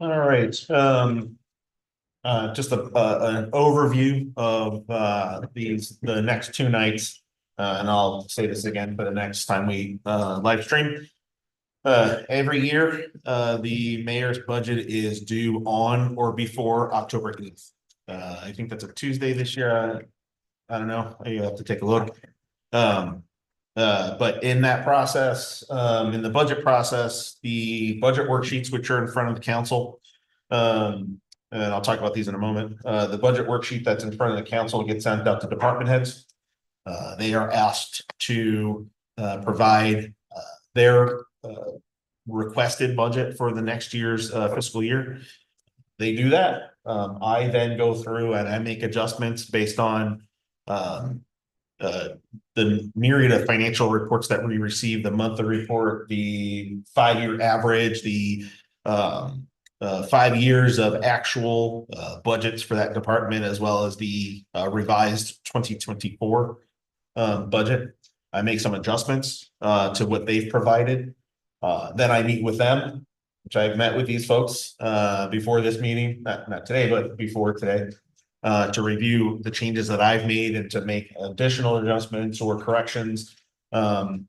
All right, just an overview of the next two nights. And I'll say this again for the next time we live stream. Every year, the mayor's budget is due on or before October 8th. I think that's a Tuesday this year. I don't know. You have to take a look. Um, but in that process, in the budget process, the budget worksheets, which are in front of the council, and I'll talk about these in a moment. The budget worksheet that's in front of the council gets sent out to department heads. They are asked to provide their requested budget for the next year's fiscal year. They do that. I then go through and I make adjustments based on um, the myriad of financial reports that we receive, the monthly report, the 5-year average, the 5 years of actual budgets for that department, as well as the revised 2024 budget. I make some adjustments to what they've provided. Then I meet with them, which I've met with these folks before this meeting, not today, but before today, to review the changes that I've made and to make additional adjustments or corrections based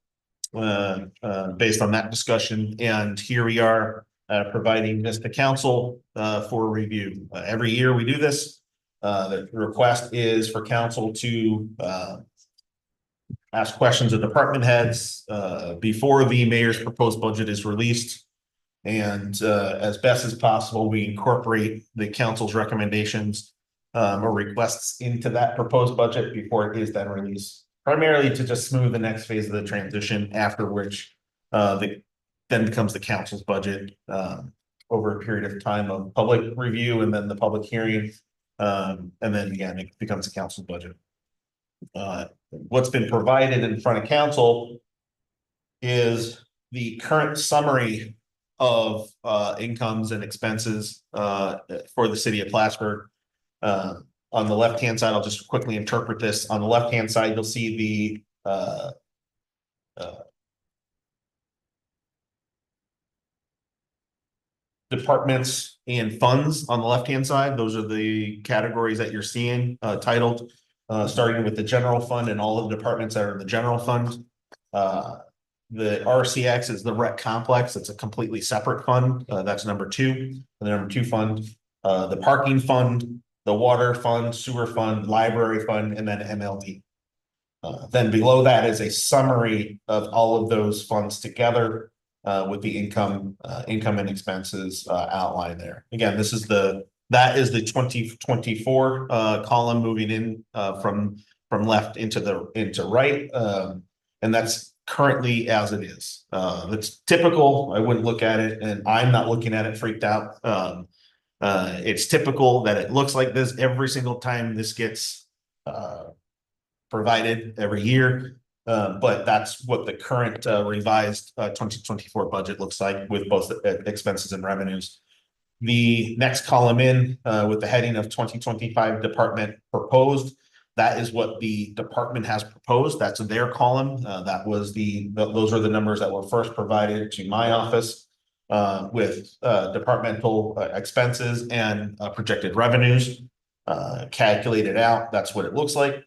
on that discussion. And here we are providing this to council for review. Every year we do this. The request is for council to ask questions of department heads before the mayor's proposed budget is released. And as best as possible, we incorporate the council's recommendations or requests into that proposed budget before it is then released, primarily to just smooth the next phase of the transition, after which then becomes the council's budget over a period of time of public review and then the public hearing. And then again, it becomes the council's budget. What's been provided in front of council is the current summary of incomes and expenses for the city of Plattsburgh. On the left-hand side, I'll just quickly interpret this. On the left-hand side, you'll see the departments and funds on the left-hand side. Those are the categories that you're seeing titled, starting with the general fund and all of the departments that are in the general fund. The RCX is the rec complex. It's a completely separate fund. That's number 2. The number 2 fund, the parking fund, the water fund, sewer fund, library fund, and then MLD. Then below that is a summary of all of those funds together with the income and expenses outlined there. Again, that is the 2024 column moving in from left into right, and that's currently as it is. It's typical. I wouldn't look at it, and I'm not looking at it freaked out. It's typical that it looks like this every single time this gets provided every year. But that's what the current revised 2024 budget looks like with both expenses and revenues. The next column in with the heading of 2025 department proposed, that is what the department has proposed. That's their column. Those are the numbers that were first provided to my office with departmental expenses and projected revenues calculated out. That's what it looks like.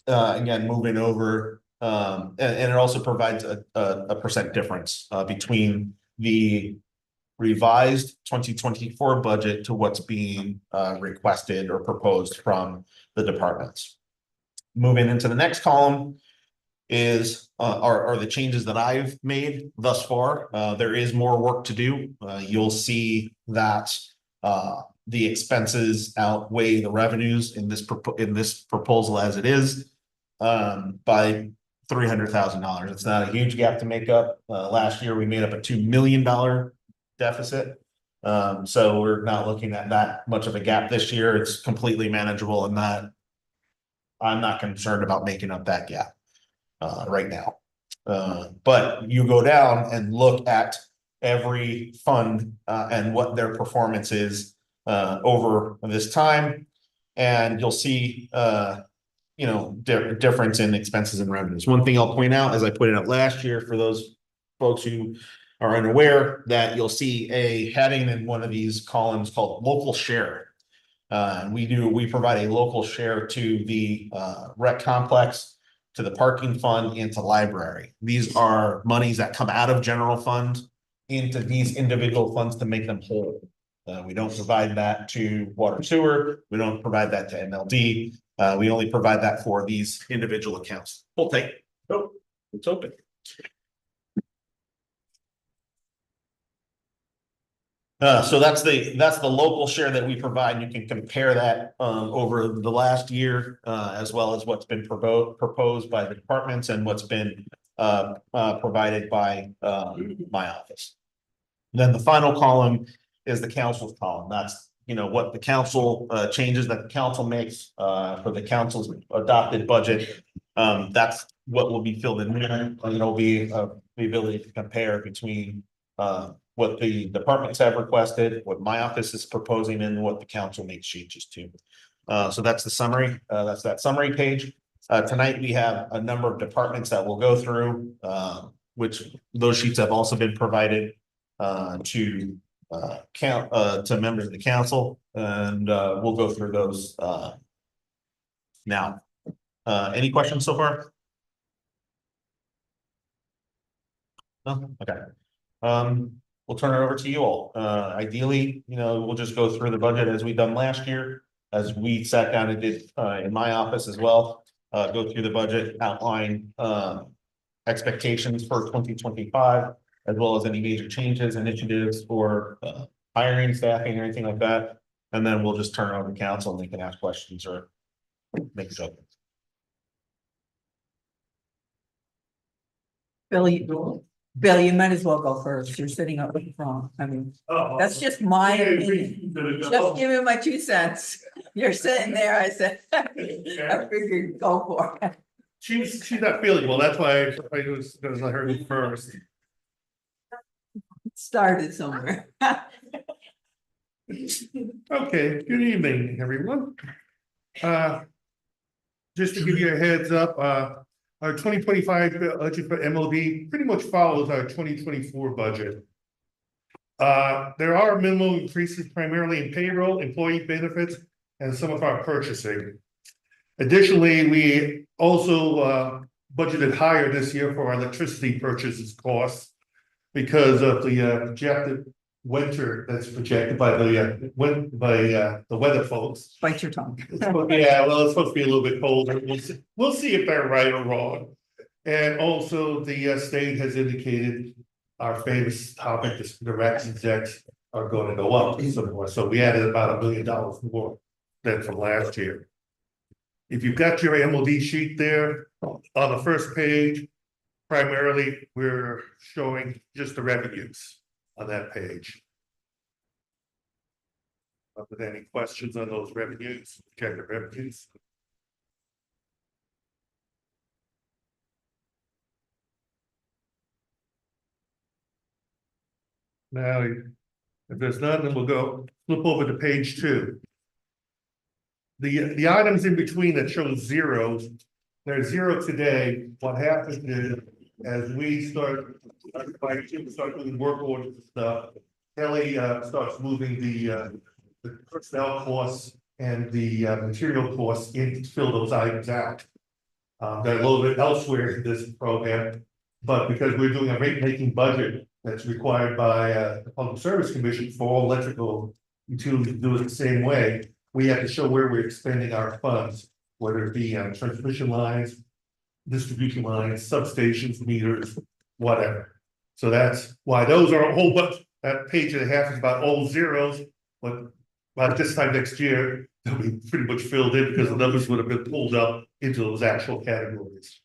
Again, moving over, and it also provides a percent difference between the revised 2024 budget to what's being requested or proposed from the departments. Moving into the next column is are the changes that I've made thus far. There is more work to do. You'll see that the expenses outweigh the revenues in this proposal as it is by $300,000. It's not a huge gap to make up. Last year we made up a $2 million deficit. So we're not looking at that much of a gap this year. It's completely manageable, and I'm not concerned about making up that gap right now. But you go down and look at every fund and what their performance is over this time, and you'll see difference in expenses and revenues. One thing I'll point out, as I put it out last year, for those folks who are unaware, that you'll see a heading in one of these columns called local share. And we provide a local share to the rec complex, to the parking fund, and to library. These are monies that come out of general fund into these individual funds to make them whole. We don't provide that to water sewer. We don't provide that to MLD. We only provide that for these individual accounts. Hold tight. Oh, it's open. So that's the local share that we provide. You can compare that over the last year, as well as what's been proposed by the departments and what's been provided by my office. Then the final column is the council's column. That's, what the council changes that the council makes for the council's adopted budget. That's what will be filled in there, and it'll be the ability to compare between what the departments have requested, what my office is proposing, and what the council makes changes to. So that's the summary. That's that summary page. Tonight we have a number of departments that we'll go through, which those sheets have also been provided to members of the council, and we'll go through those now. Any questions so far? No? Okay. We'll turn it over to you all. Ideally, we'll just go through the budget as we've done last year, as we sat down and did in my office as well. Go through the budget, outline expectations for 2025, as well as any major changes, initiatives, or hiring, staffing, or anything like that. And then we'll just turn it over to council and they can ask questions or make judgments. Bill, you might as well go first. You're sitting up front. I mean, that's just my opinion. Just give me my 2 cents. You're sitting there. I said, I figured go for it. She's not feeling well. That's why I was going to let her go first. Started somewhere. Okay, good evening, everyone. Just to give you a heads up, our 2025 budget for MOD pretty much follows our 2024 budget. There are minimal increases primarily in payroll, employee benefits, and some of our purchasing. Additionally, we also budgeted higher this year for our electricity purchases costs because of the projected winter that's projected by the weather folks. Bite your tongue. Yeah, well, it's supposed to be a little bit colder. We'll see if they're right or wrong. And also, the state has indicated our famous topic, the rec execs are going to go up some more. So we added about $1 million more than from last year. If you've got your MOD sheet there on the first page, primarily we're showing just the revenues on that page. With any questions on those revenues, check the revenues. Now, if there's none, then we'll go flip over to page 2. The items in between that show zeros, they're 0 today. What happens is, as we start doing work orders and stuff, Kelly starts moving the personnel costs and the material costs in to fill those items out. They're loaded elsewhere in this program, but because we're doing a rate-making budget that's required by the Public Service Commission for all electrical utilities to do it the same way, we have to show where we're expending our funds, whether it be transmission lines, distribution lines, substations, meters, whatever. So that's why those are a whole bunch. That page and a half is about all zeros, but by this time next year, they'll be pretty much filled in because the numbers would have been pulled up into those actual categories.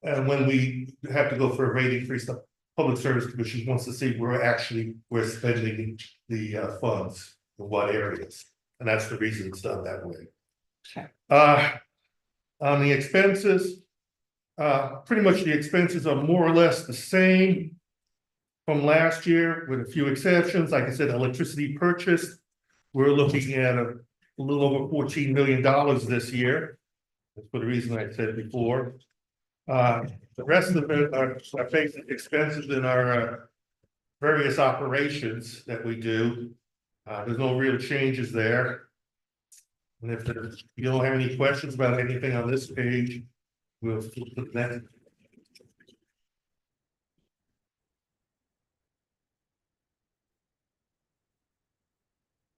And when we have to go for a rate increase, the Public Service Commission wants to see where actually we're spending the funds in what areas. And that's the reason it's done that way. Sure. On the expenses, pretty much the expenses are more or less the same from last year, with a few exceptions. Like I said, electricity purchase, we're looking at a little over $14 million this year. That's for the reason I said before. The rest of it are basic expenses in our various operations that we do. There's no real changes there. And if you don't have any questions about anything on this page, we'll flip to the next.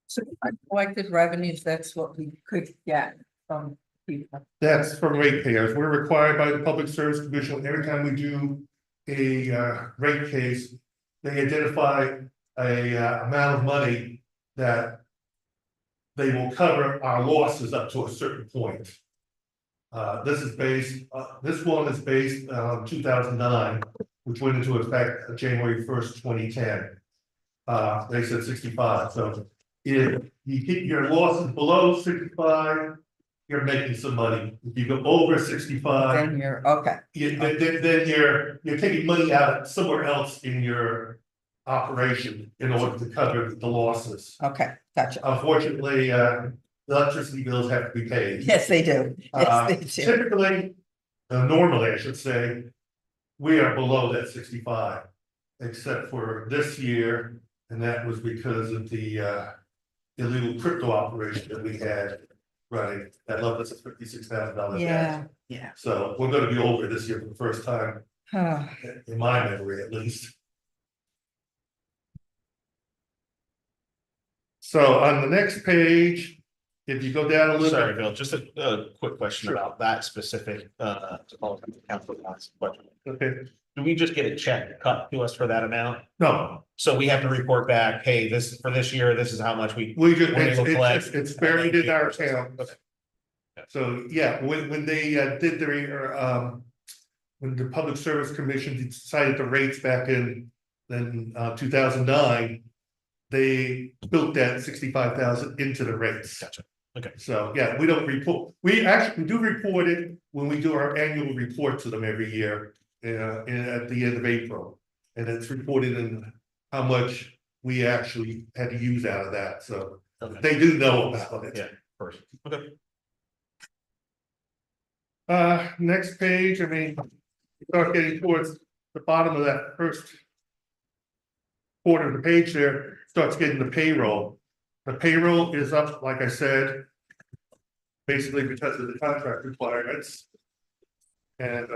So collected revenues, that's what we could get from people. That's from ratepayers. We're required by the Public Service Commission, every time we do a rate case, they identify a amount of money that they will cover our losses up to a certain point. This one is based on 2009, which went into effect January 1st, 2010. They said 65, so if you keep your losses below 65, you're making some money. If you go over 65, Then you're, okay, then you're taking money out somewhere else in your operation in order to cover the losses. okay, gotcha. Unfortunately, the electricity bills have to be paid. Yes, they do. Yes, they do. Typically, normally, I should say, we are below that 65, except for this year, and that was because of the illegal crypto operation that we had running. That left us a $56,000 Yeah, debt. yeah. So we're gonna be over this year for the first time, in my memory at least. So on the next page, if you go down a little. Sorry, Bill, just a quick question Sure. about that specific, capital cost budget. Okay, Do we just get a check cut to us for that amount? no, So we have to report back, hey, this, for this year, this is how much we. we just, When we collect- it's buried in our account. Okay. So, yeah, when they did their, when the Public Service Commission decided the rates back in, then 2009. They built that 65,000 into the rates. Gotcha. Okay. So, yeah, we don't report, we actually do report it when we do our annual report to them every year. At the end of April, and it's reported in how much we actually had to use out of that, so Okay. they do know about it. Yeah. First, okay. Next page, I mean, you start getting towards the bottom of that first quarter of the page there, starts getting the payroll. The payroll is up, like I said, basically because of the contract requirements. And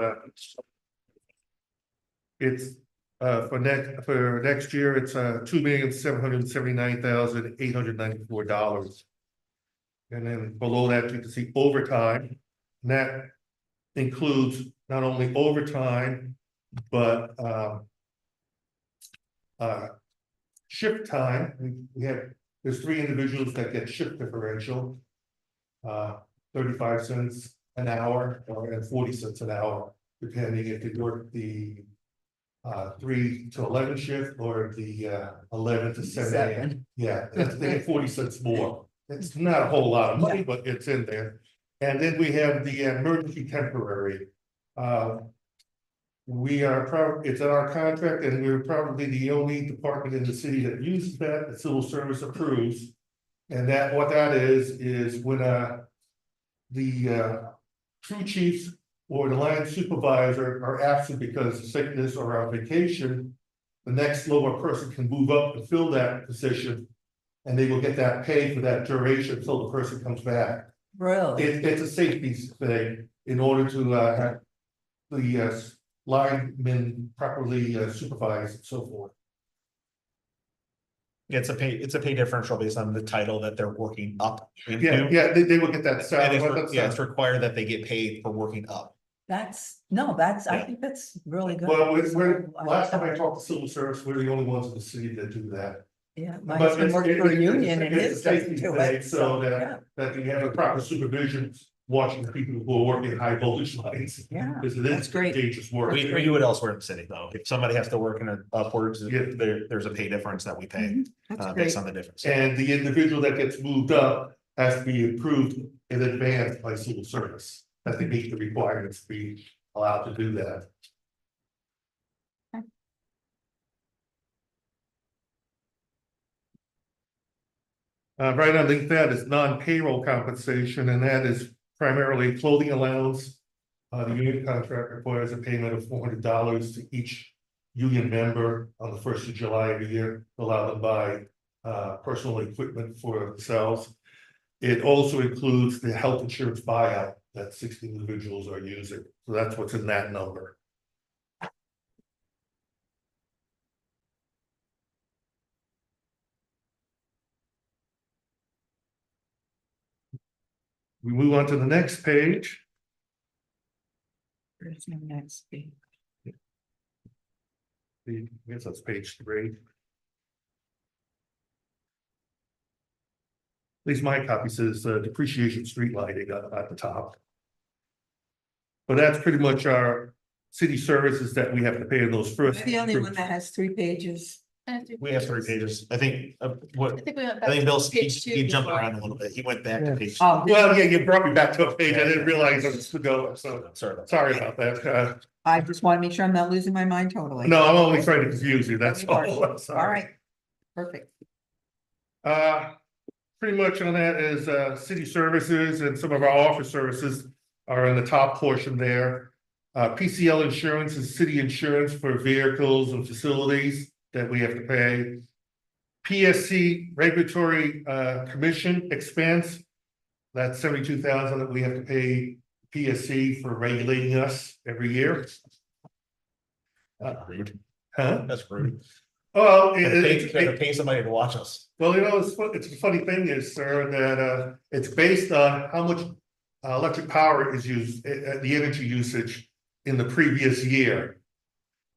it's for next year, it's $2,779,894. And then below that, you can see overtime, and that includes not only overtime, but shift time. There's 3 individuals that get shift differential, 35 cents an hour and 40 cents an hour, depending if you work the 3 to 11 shift or the 11 to 7 a.m. Yeah, they get 40 cents more. It's not a whole lot of money, but it's in there. And then we have the emergency temporary. It's in our contract, and we're probably the only department in the city that uses that, the civil service approves. And what that is when the crew chiefs or the line supervisor are absent because of sickness or on vacation, the next lower person can move up and fill that position. And they will get that pay for that duration until the person comes back. Really? It's a safety thing in order to have the linemen properly supervised and so forth. It's a pay differential based on the title that they're working up into. Yeah, they will get that And salary. it's required that they get paid for working up. I Yeah. think that's really good. Well, last time I talked to civil service, we're the only ones in the city that do that. Yeah, my But husband worked for a it's union and a his safety doesn't do thing, it, so yeah. that you have a proper supervision, watching the people who are working high voltage lines. Yeah, Because it that's is great. dangerous work. We do it elsewhere in the city, though. If somebody has to work in upwards, Yeah. there's a pay difference that we pay Mhm, That's great. based on the difference. And the individual that gets moved up has to be approved in advance by civil service, that they meet the requirements to be allowed to do that. Right underneath that is non-payroll compensation, and that is primarily clothing allowance. The union contract requires a payment of $400 to each union member on the 1st of July every year, allow them to buy personal equipment for themselves. It also includes the health insurance buyout that 60 individuals are using. So that's what's in that number. We move on to the next page. Where's my next page? I guess that's page 3. At least my copy says depreciation street lighting at the top. But that's pretty much our city services that we have to pay in those first. I'm the only one that has 3 pages. We have 3 pages. I think, I think we went back. I think Bill, he Page 2 jumped before. around a little bit. He went back to page. Oh, Well, yeah, you brought me back to a page. I didn't realize I was to go, so Sorry about that. sorry about that. I just want to make sure I'm not losing my mind totally. No, I'm only trying to confuse you, that's all. I'm All sorry. right, perfect. Pretty much on that is city services and some of our office services are in the top portion there. PCL insurance is city insurance for vehicles and facilities that we have to pay. PSC regulatory commission expense, that's 72,000 that we have to pay PSC for regulating us every year. Rude. Huh? That's rude. Well, Gotta pay somebody to watch us. well, it's the funny thing is, sir, that it's based on how much electric power is used, the energy usage in the previous year.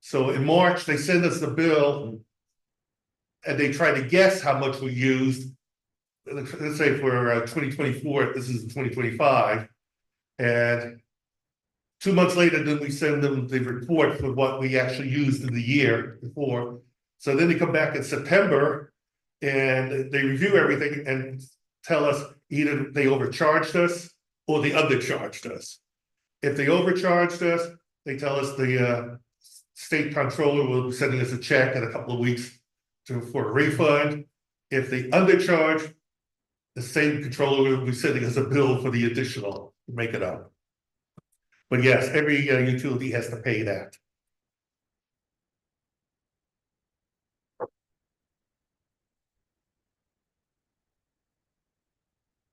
So in March, they send us the bill and they try to guess how much we used. Let's say for 2024, this is 2025. And 2 months later, then we send them the report for what we actually used in the year before. So then they come back in September and they review everything and tell us either they overcharged us or they undercharged us. If they overcharged us, they tell us the state controller will be sending us a check in a couple of weeks for a refund. If they undercharge, the same controller will be sending us a bill for the additional to make it up. But yes, every utility has to pay that.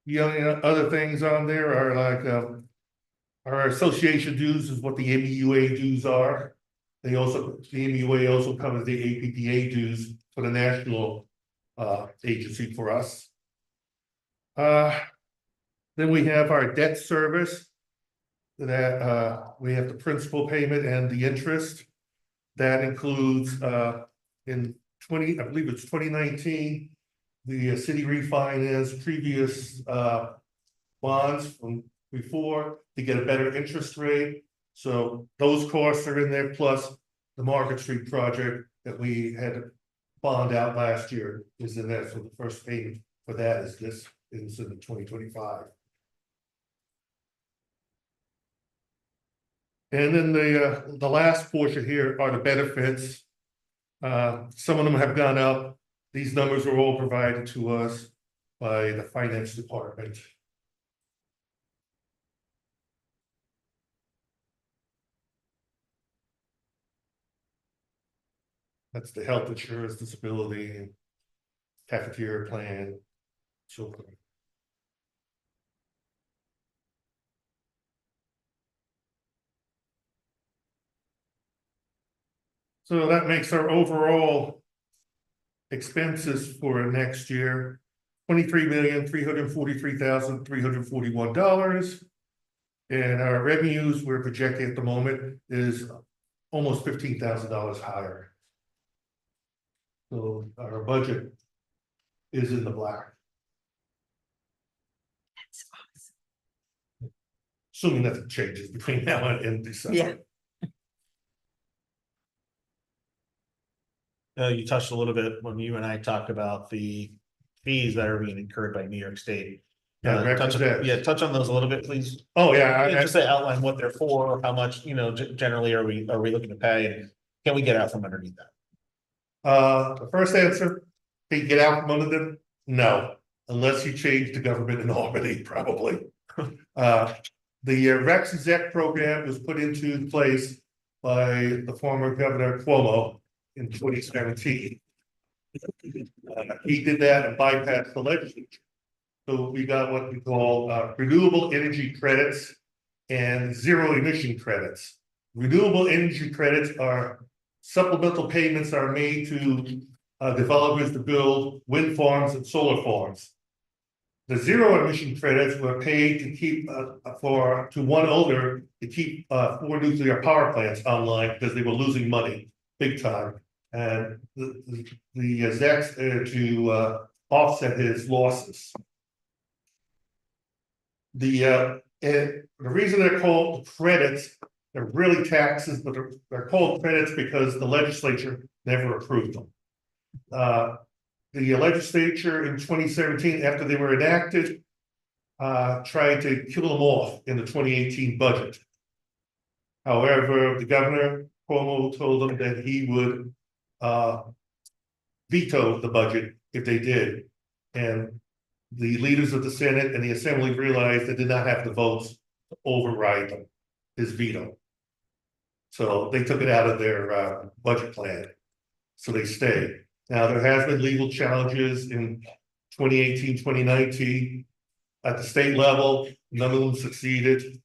The only other things on there are like our association dues is what the MEUA dues are. They also, the MEUA also covers the APDA dues for the national agency for us. Then we have our debt service that we have the principal payment and the interest. That includes in I believe it's 2019, the city refinanced previous bonds from before to get a better interest rate. So those costs are in there, plus the Market Street project that we had to bond out last year is in there. So the first payment for that is in 2025. And then the last portion here are the benefits. Some of them have gone up. These numbers are all provided to us by the finance department. That's the health insurance, disability, cafeteria plan, so forth. So that makes our overall expenses for next year $23,343,341. And our revenues we're projecting at the moment is almost $15,000 higher. So our budget is in the black, That's awesome. assuming nothing changes between now and December. Yeah. You touched a little bit when you and I talked about the fees that are being incurred by New York State. Yeah, Touch on those a little bit, please. Oh, yeah. Just to outline what they're for, how much, generally are we looking to pay, and can we get out from underneath that? The first answer, can you get out from under them? No, unless you change the government in Albany, probably. The Rex Exec program was put into place by the former Governor Cuomo in 2017. He did that and bypassed the legislature. So we got what we call renewable energy credits and zero emission credits. Renewable energy credits are supplemental payments are made to developers to build wind farms and solar farms. The zero emission credits were paid to keep to one owner to keep 4 nuclear power plants online because they were losing money big time. And the ZECs to offset his losses. The reason they're called credits, they're really taxes, but they're called credits because the legislature never approved them. The legislature in 2017, after they were enacted, tried to kill them off in the 2018 budget. However, the governor Cuomo told them that he would veto the budget if they did, and the leaders of the Senate and the Assembly realized they did not have the votes to override them, his veto. So they took it out of their budget plan. So they stayed. Now, there has been legal challenges in 2018, 2019. At the state level, none of them succeeded.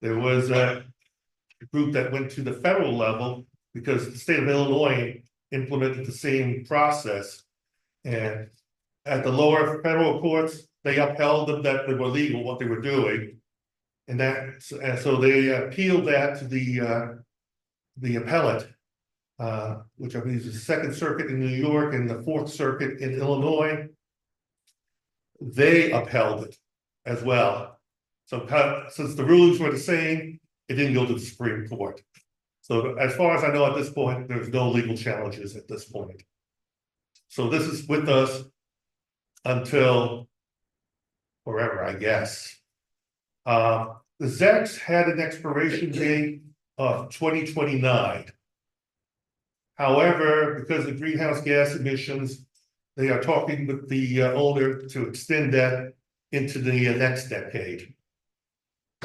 There was a group that went to the federal level because the state of Illinois implemented the same process. And at the lower federal courts, they upheld them that they were legal, what they were doing. And so they appealed that to the appellate, which I believe is the Second Circuit in New York and the Fourth Circuit in Illinois. They upheld it as well. So since the rulings were the same, it didn't go to the Supreme Court. So as far as I know at this point, there's no legal challenges at this point. So this is with us until forever, I guess. The ZECs had an expiration date of 2029. However, because of greenhouse gas emissions, they are talking with the owner to extend that into the next decade.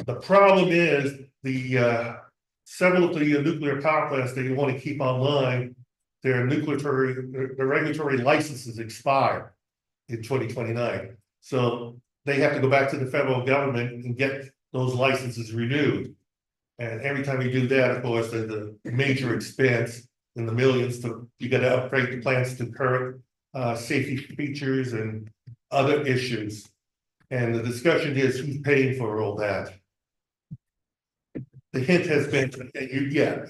The problem is the several of the nuclear power plants that you want to keep online, their regulatory licenses expire in 2029. So they have to go back to the federal government and get those licenses renewed. And every time you do that, of course, there's a major expense in the millions you got to upgrade the plants to current safety features and other issues. And the discussion is who's paying for all that. The hint has been, yeah,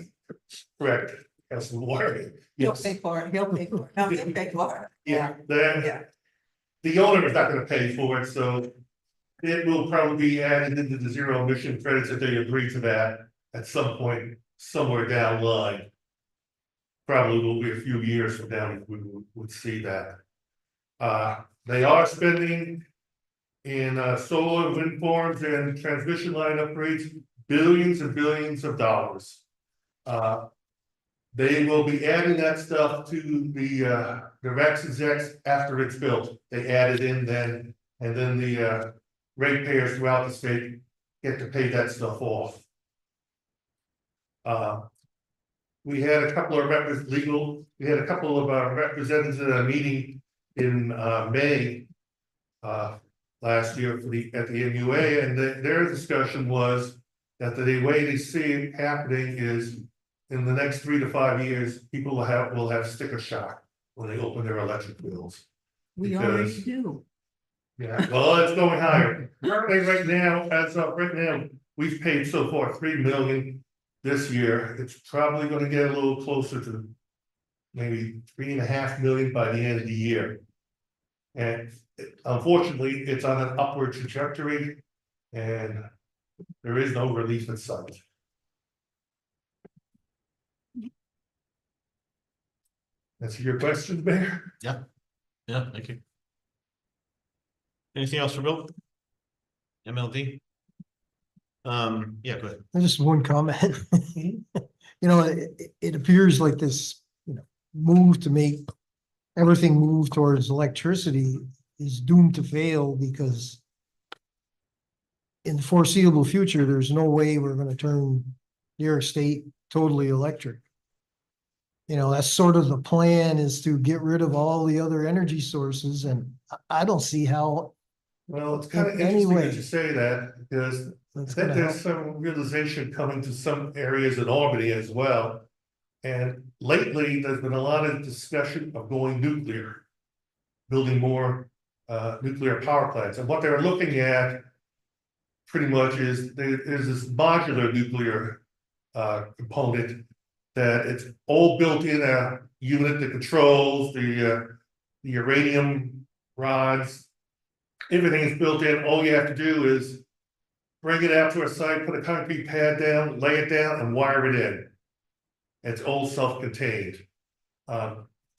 correct, Councilman Warren. He'll Yes. pay for it, he'll pay for it, he'll pay for it. Yeah, Yeah. the owner is not gonna pay for it, so it will probably be added into the zero emission credits if they agree to that at some point, somewhere down the line. Probably will be a few years from now, we would see that. They are spending in solar, wind farms and transmission line upgrades, billions and billions of dollars. They will be adding that stuff to the RECs and ZECs after it's built. They add it in then, and then the ratepayers throughout the state get to pay that stuff off. We had a couple of representatives at a meeting in May last year at the MUA, and their discussion was that the way they see it happening is in the next 3 to 5 years, people will have sticker shock when they open their electric bills. We already do. Yeah, well, it's going higher. Right now, as of right now, we've paid so far $3 million this year. It's probably going to get a little closer to maybe $3.5 million by the end of the year. And unfortunately, it's on an upward trajectory, and there is no relief in sight. That's your question, Mayor? Yeah, thank you. Anything else for Bill? MLD? Yeah, go ahead. Just one comment. You know, it appears like this, move to make everything move towards electricity is doomed to fail because in the foreseeable future, there's no way we're going to turn New York State totally electric. You know, that's sort of the plan, is to get rid of all the other energy sources, and I don't see how Well, it's kind of In any interesting that way. you say that, because I that's think gonna there's help. some realization coming to some areas in Albany as well. And lately, there's been a lot of discussion of going nuclear. Building more nuclear power plants, and what they're looking at. Pretty much is there's this modular nuclear component. That it's all built in a unit that controls the uranium rods. Everything is built in, all you have to do is. Bring it out to a site, put a concrete pad down, lay it down and wire it in. It's all self-contained.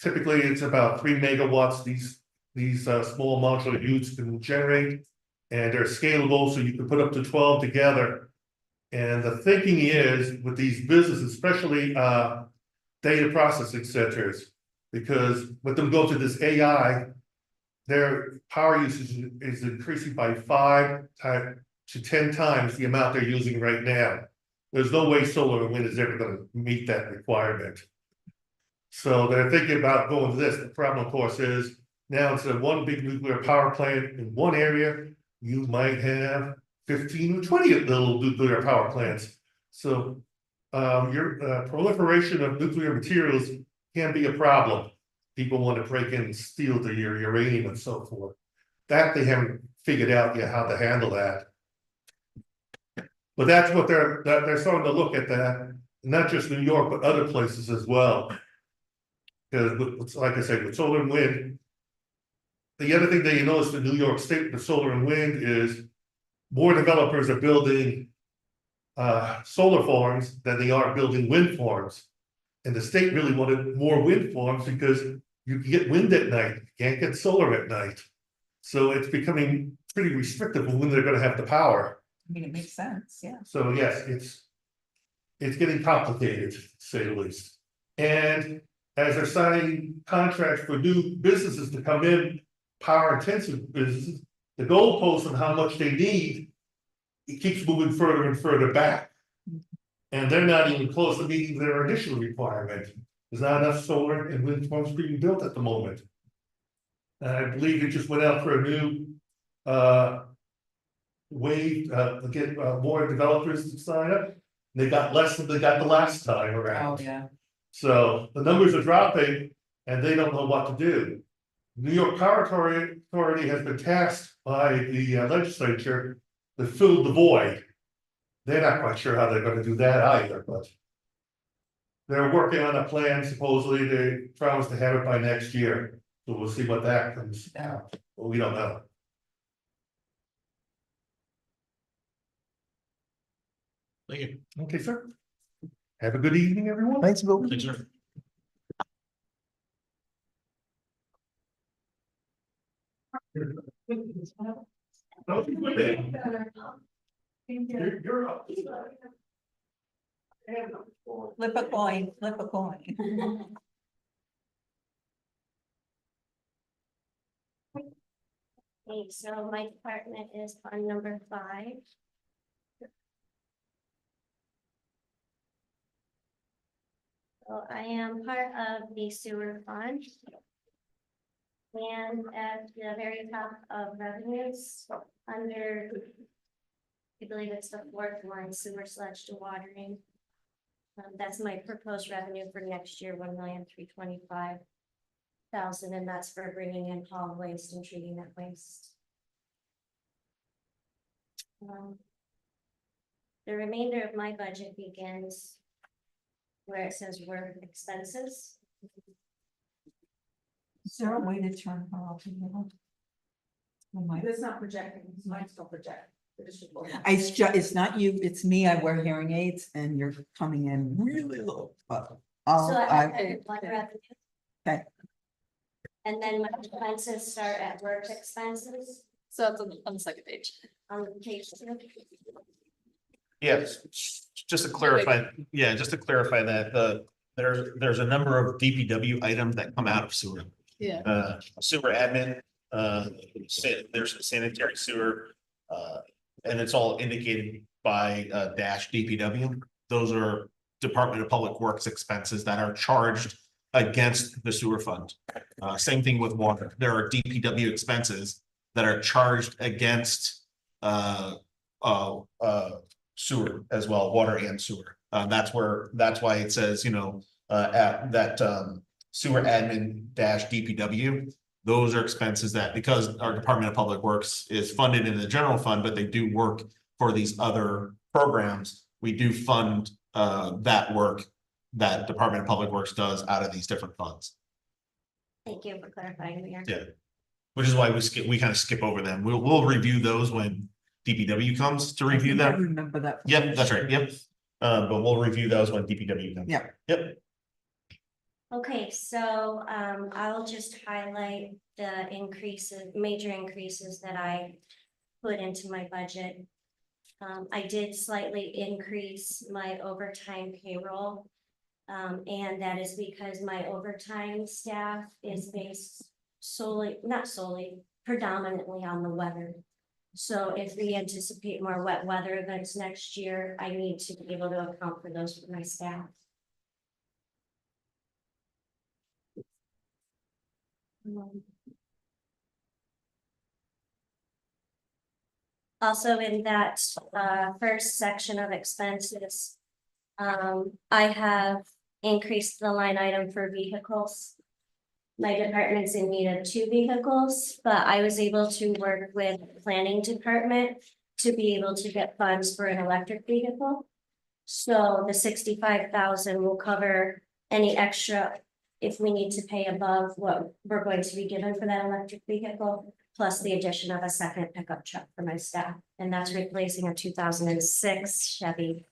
Typically, it's about 3 megawatts, these small modular units can generate. And they're scalable, so you can put up to 12 together. And the thinking is with these businesses, especially data processing centers, because with them go to this AI, their power usage is increasing by 5 to 10 times the amount they're using right now. There's no way solar and wind is ever going to meet that requirement. So they're thinking about going to this. The problem, of course, is now instead of one big nuclear power plant in one area, you might have 15 or 20 little nuclear power plants. So your proliferation of nuclear materials can be a problem. People want to break in and steal the uranium and so forth. That they haven't figured out yet how to handle that. But that's what they're starting to look at, that, not just New York, but other places as well. Because like I said, with solar and wind, the other thing that you notice in New York State, the solar and wind, is more developers are building solar farms than they are building wind farms. And the state really wanted more wind farms because you can get wind at night, you can't get solar at night. So it's becoming pretty restrictive when they're gonna have the power. I mean, it makes sense, yeah. So yes, it's getting complicated, to say the least. And as they're signing contracts for new businesses to come in, power intensive businesses, the goalpost on how much they need, it keeps moving further and further back. And they're not even close to meeting their initial requirement. There's not enough solar and wind farms being built at the moment. And I believe it just went out for a new wave to get more developers to sign up. They got less than they got the last time around. Oh, yeah. So the numbers are dropping and they don't know what to do. New York Power Authority has been tasked by the legislature to fill the void. They're not quite sure how they're gonna do that either, but. They're working on a plan, supposedly they promised to have it by next year, so we'll see what that comes out, but we don't know. Thank you. Okay, sir. Have a good evening, everyone. Thanks, Bill. Thanks, sir. You're up. Flip a coin, flip a coin. Okay, so my department is fund number 5. So I am part of the sewer fund. And at the very top of revenues, under, I believe it's the 4th line, sewer sludge to watering. That's my proposed revenue for next year, 1,325,000, and that's for bringing in haul waste and treating that waste. The remainder of my budget begins where it says work expenses. Is there a way to turn her off? It's not projecting, mine's still project. It's not you, it's me, I wear hearing aids and you're coming in really low, but. So I have I, one revenue. Okay. And then my expenses start at work expenses So that's on the second page. on page 2. Yes, just to clarify, that, there's a number of DPW items that come out of sewer. Yeah. Sewer admin, there's a sanitary sewer, and it's all indicated by dash DPW. those are Department of Public Works expenses that are charged against the sewer fund. Same thing with water. There are DPW expenses that are charged against sewer as well, water and sewer. That's why it says, at that sewer admin dash DPW. Those are expenses that, because our Department of Public Works is funded in the general fund, but they do work for these other programs. We do fund that work that Department of Public Works does out of these different funds. Thank you for clarifying, Mayor. Yeah. Which is why we kind of skip over them. We'll review those when DPW comes to review I them. remember that. Yep, that's right, yep. But we'll review those when DPW comes. Yeah. Yep, Okay, so I'll just highlight the increases, major increases that I put into my budget. I did slightly increase my overtime payroll. And that is because my overtime staff is based solely, not solely, predominantly on the weather. So if we anticipate more wet weather events next year, I need to be able to account for those for my staff. Also in that first section of expenses, I have increased the line item for vehicles. My department's in need of 2 vehicles, but I was able to work with the planning department to be able to get funds for an electric vehicle. So the 65,000 will cover any extra if we need to pay above what we're going to be given for that electric vehicle, plus the addition of a second pickup truck for my staff. And that's replacing a 2006 Chevy,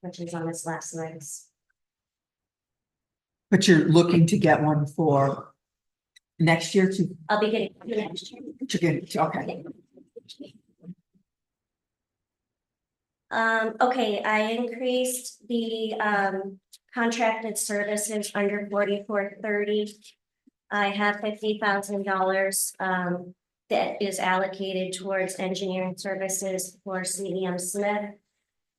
which is on its last legs. But you're looking to get one for next year too? I'll be getting it next year. Okay. Okay, I increased the contracted services under 4430. I have $50,000 that is allocated towards engineering services for CEM Smith.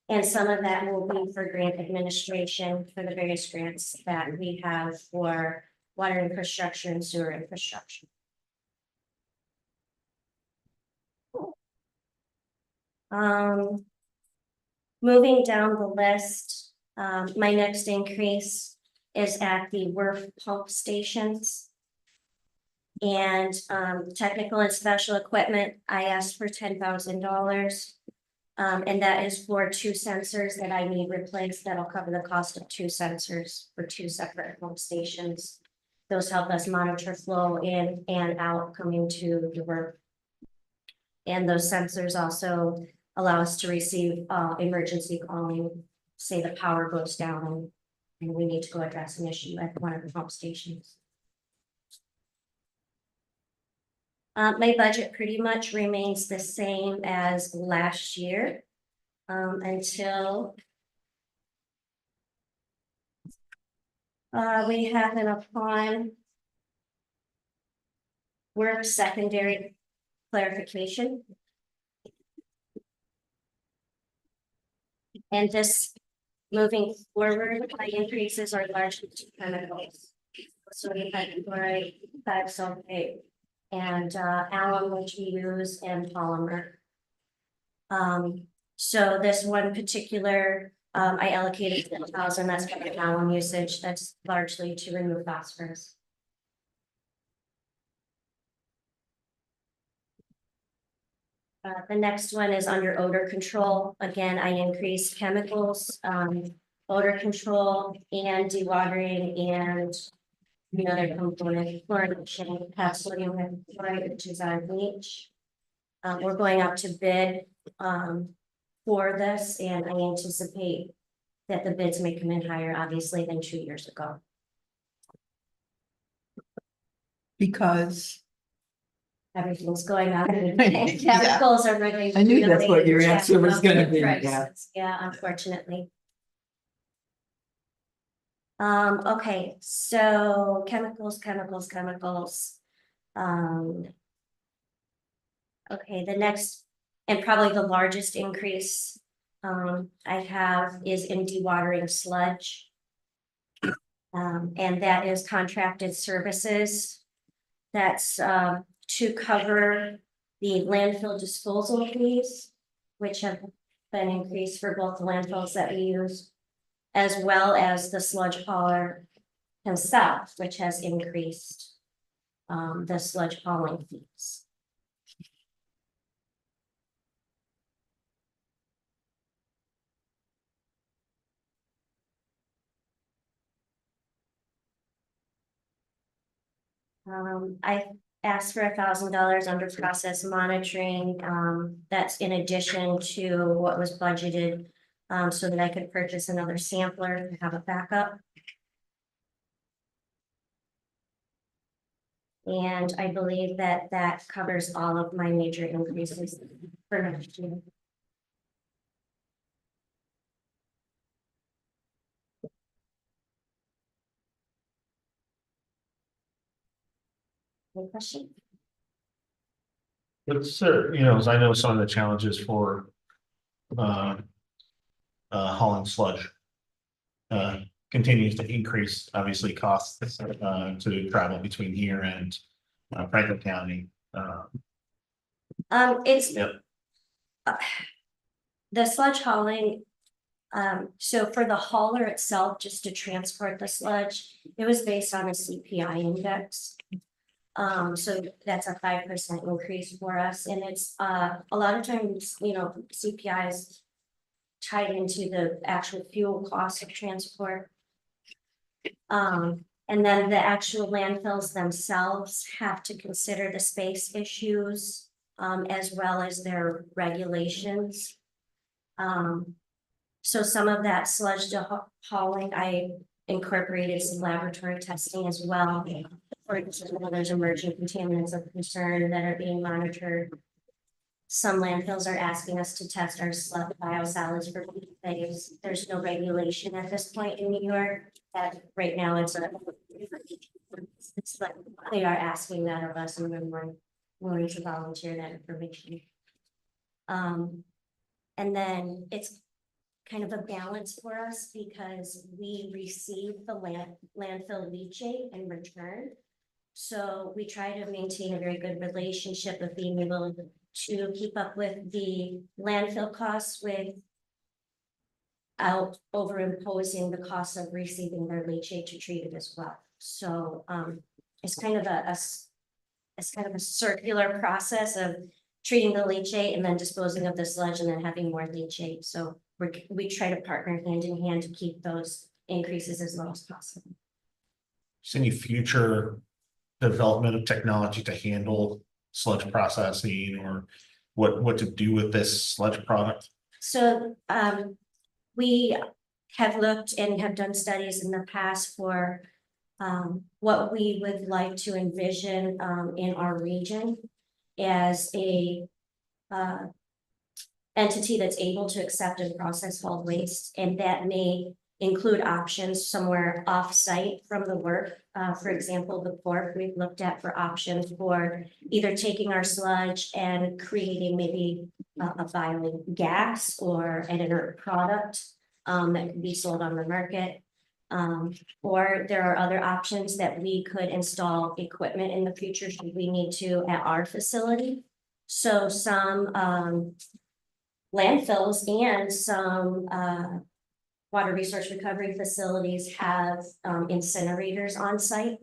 And some of that will be for grant administration for the various grants that we have for water infrastructure and sewer infrastructure. Moving down the list, my next increase is at the WRF pump stations. And technical and special equipment, I asked for $10,000. And that is for 2 sensors that I need replaced. That'll cover the cost of 2 sensors for 2 separate pump stations. Those help us monitor flow in and out coming to the WRF. And those sensors also allow us to receive emergency calling, say the power goes down and we need to go address an issue at one of the pump stations. My budget pretty much remains the same as last year until we happen upon WRF secondary clarification. And this moving forward, my increases are largely to chemicals. Sodium hypochlorite, thiosulfate, and alum, which we use, and polymer. So this one particular, I allocated 10,000, that's for the alum usage, that's largely to remove phosphorus. The next one is under odor control. Again, I increased chemicals, odor control and dewatering and another component, chlorination, sodium hypochlorite, which is our bleach. We're going out to bid for this, and I anticipate that the bids may come in higher, obviously, than 2 years ago. Because Everything's going up. Yeah. Chemicals are really. I knew that's what your really answer was jacking gonna up be, the yeah. prices. Yeah, unfortunately. Okay, so chemicals. Okay, the next and probably the largest increase I have is in dewatering sludge. And that is contracted services. That's to cover the landfill disposal fees, which have been increased for both the landfills that we use, as well as the sludge hauler himself, which has increased the sludge hauling fees. I asked for $1,000 under process monitoring. That's in addition to what was budgeted, so that I could purchase another sampler to have a backup. And I believe that that covers all of my major increases for next year. Any question? It's, as I know, some of the challenges for hauling sludge continues to increase, obviously, costs to travel between here and Franklin County. It's. Yep. The sludge hauling, so for the hauler itself, just to transport the sludge, it was based on a CPI index. So that's a 5% increase for us, and it's a lot of times, CPI is tied into the actual fuel cost of transport. And then the actual landfills themselves have to consider the space issues, as well as their regulations. So some of that sludge hauling, I incorporated some laboratory testing as well. For example, there's emerging contaminants of concern that are being monitored. Some landfills are asking us to test our sludge biosolids for PFAS. There's no regulation at this point in New York. That right now it's like they are asking that of us, and we're willing to volunteer that information. And then it's kind of a balance for us because we receive the landfill leachate in return. So we try to maintain a very good relationship of being able to keep up with the landfill costs without overimposing the cost of receiving their leachate to treat it as well. So it's kind of a circular process of treating the leachate and then disposing of the sludge and then having more leachate. So we try to partner hand in hand to keep those increases as low as possible. See any future development of technology to handle sludge processing, or what to do with this sludge product? So we have looked and have done studies in the past for what we would like to envision in our region as a entity that's able to accept and process solid waste, and that may include options somewhere off-site from the work. For example, the port, we've looked at for options for either taking our sludge and creating maybe a biogas or an inert product that could be sold on the market. Or there are other options that we could install equipment in the future should we need to at our facility. So some landfills and some water resource recovery facilities have incinerators on site.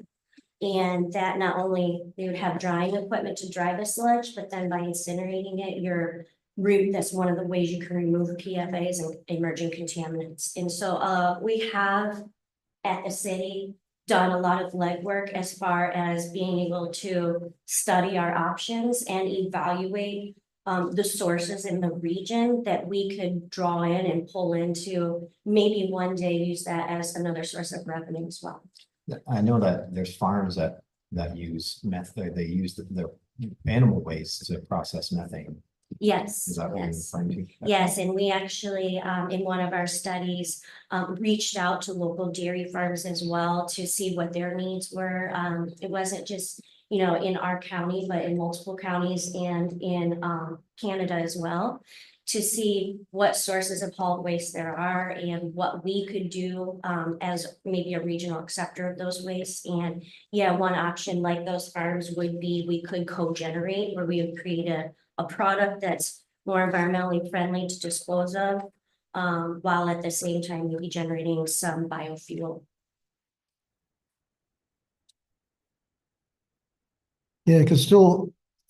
And that not only they would have drying equipment to dry the sludge, but then by incinerating it, that's one of the ways you can remove PFAS and emerging contaminants. And so we have at the city done a lot of legwork as far as being able to study our options and evaluate the sources in the region that we could draw in and pull into, maybe one day use that as another source of revenue as well. I know that there's farms that use methane, they use their animal waste to process methane. Yes. Is that what you're Yes. referring to? Yes, and we actually, in one of our studies, reached out to local dairy farms as well to see what their needs were. It wasn't just, in our county, but in multiple counties and in Canada as well, to see what sources of hauled waste there are and what we could do as maybe a regional acceptor of those wastes. And yeah, one option like those farms would be, we could co-generate where we would create a product that's more environmentally friendly to dispose of, while at the same time maybe generating some biofuel. Yeah, because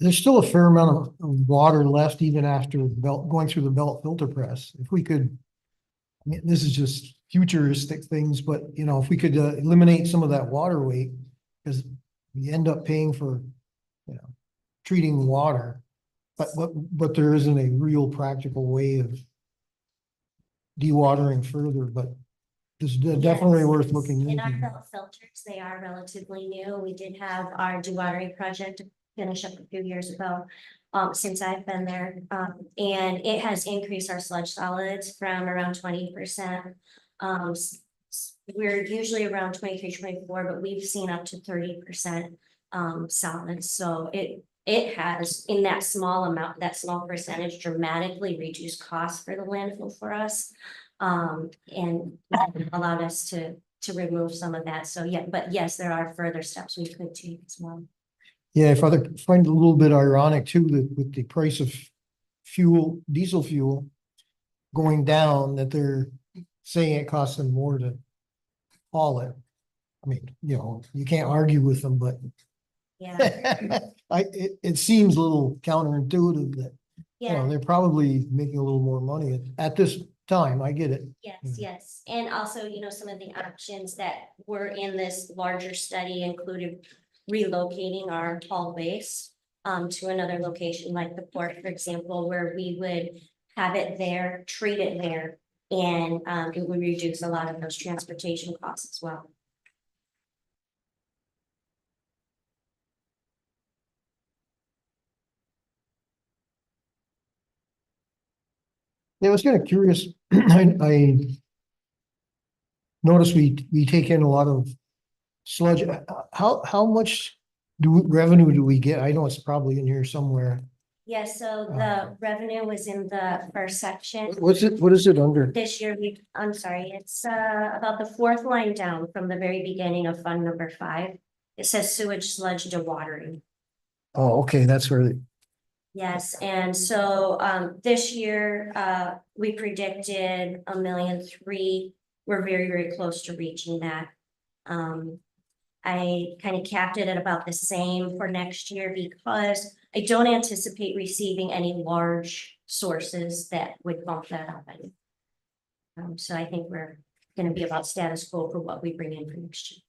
there's still a fair amount of water left even after going through the belt filter press. If we could, I mean, this is just futuristic things, but you know, if we could eliminate some of that water weight, because we end up paying for, you know, treating water, but there isn't a real practical way of dewatering further, but it's definitely Yes. worth looking In our into. belt filters, they are relatively new. We did have our dewatering project finish up a few years ago, since I've been there. And it has increased our sludge solids from around 20%. We're usually around 23, 24, but we've seen up to 30% solids. So it has, in that small amount, that small percentage, dramatically reduced costs for the landfill for us. And allowed us to remove some of that. So yeah, but yes, there are further steps we could take as well. Yeah, if I find it a little bit ironic too, that with the price of fuel, diesel fuel going down, that they're saying it costs them more to haul it. I mean, you know, you can't argue with them, but Yeah, it seems a little counterintuitive that, you know, yeah, they're probably making a little more money at this time. I get it. yes. And also, you know, some of the options that were in this larger study included relocating our haul waste to another location like the port, for example, where we would have it there, treat it there, and it would reduce a lot of those transportation costs as well. Yeah, I was kind of curious. I noticed we take in a lot of sludge. How much revenue do we get? I know it's probably in here somewhere. Yeah, so the revenue was in the first section. What is it under? This year, I'm sorry, it's about the fourth line down from the very beginning of fund number 5. It says sewage sludge dewatering. Oh, okay, that's where, Yes, and so this year, we predicted 1.3 million. We're very, very close to reaching that. I kind of capped it at about the same for next year because I don't anticipate receiving any large sources that would bump that up. So I think we're gonna be about status quo for what we bring in for next year.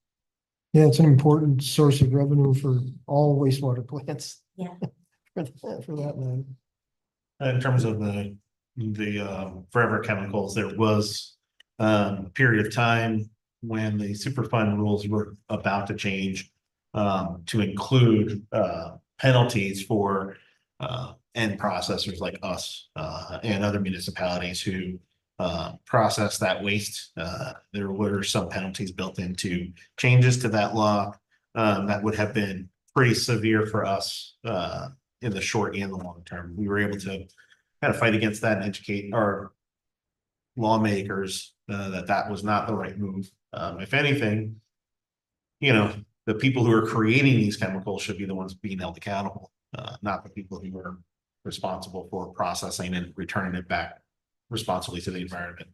yeah, it's an important source of revenue for all wastewater plants. Yeah. For that matter. In terms of the forever chemicals, there was a period of time when the Superfund rules were about to change to include penalties for end processors like us and other municipalities who process that waste. There were some penalties built into changes to that law that would have been pretty severe for us in the short and the long term. We were able to kind of fight against that and educate our lawmakers that was not the right move. If anything, you know, the people who are creating these chemicals should be the ones being held accountable, not the people who are responsible for processing and returning it back responsibly to the environment.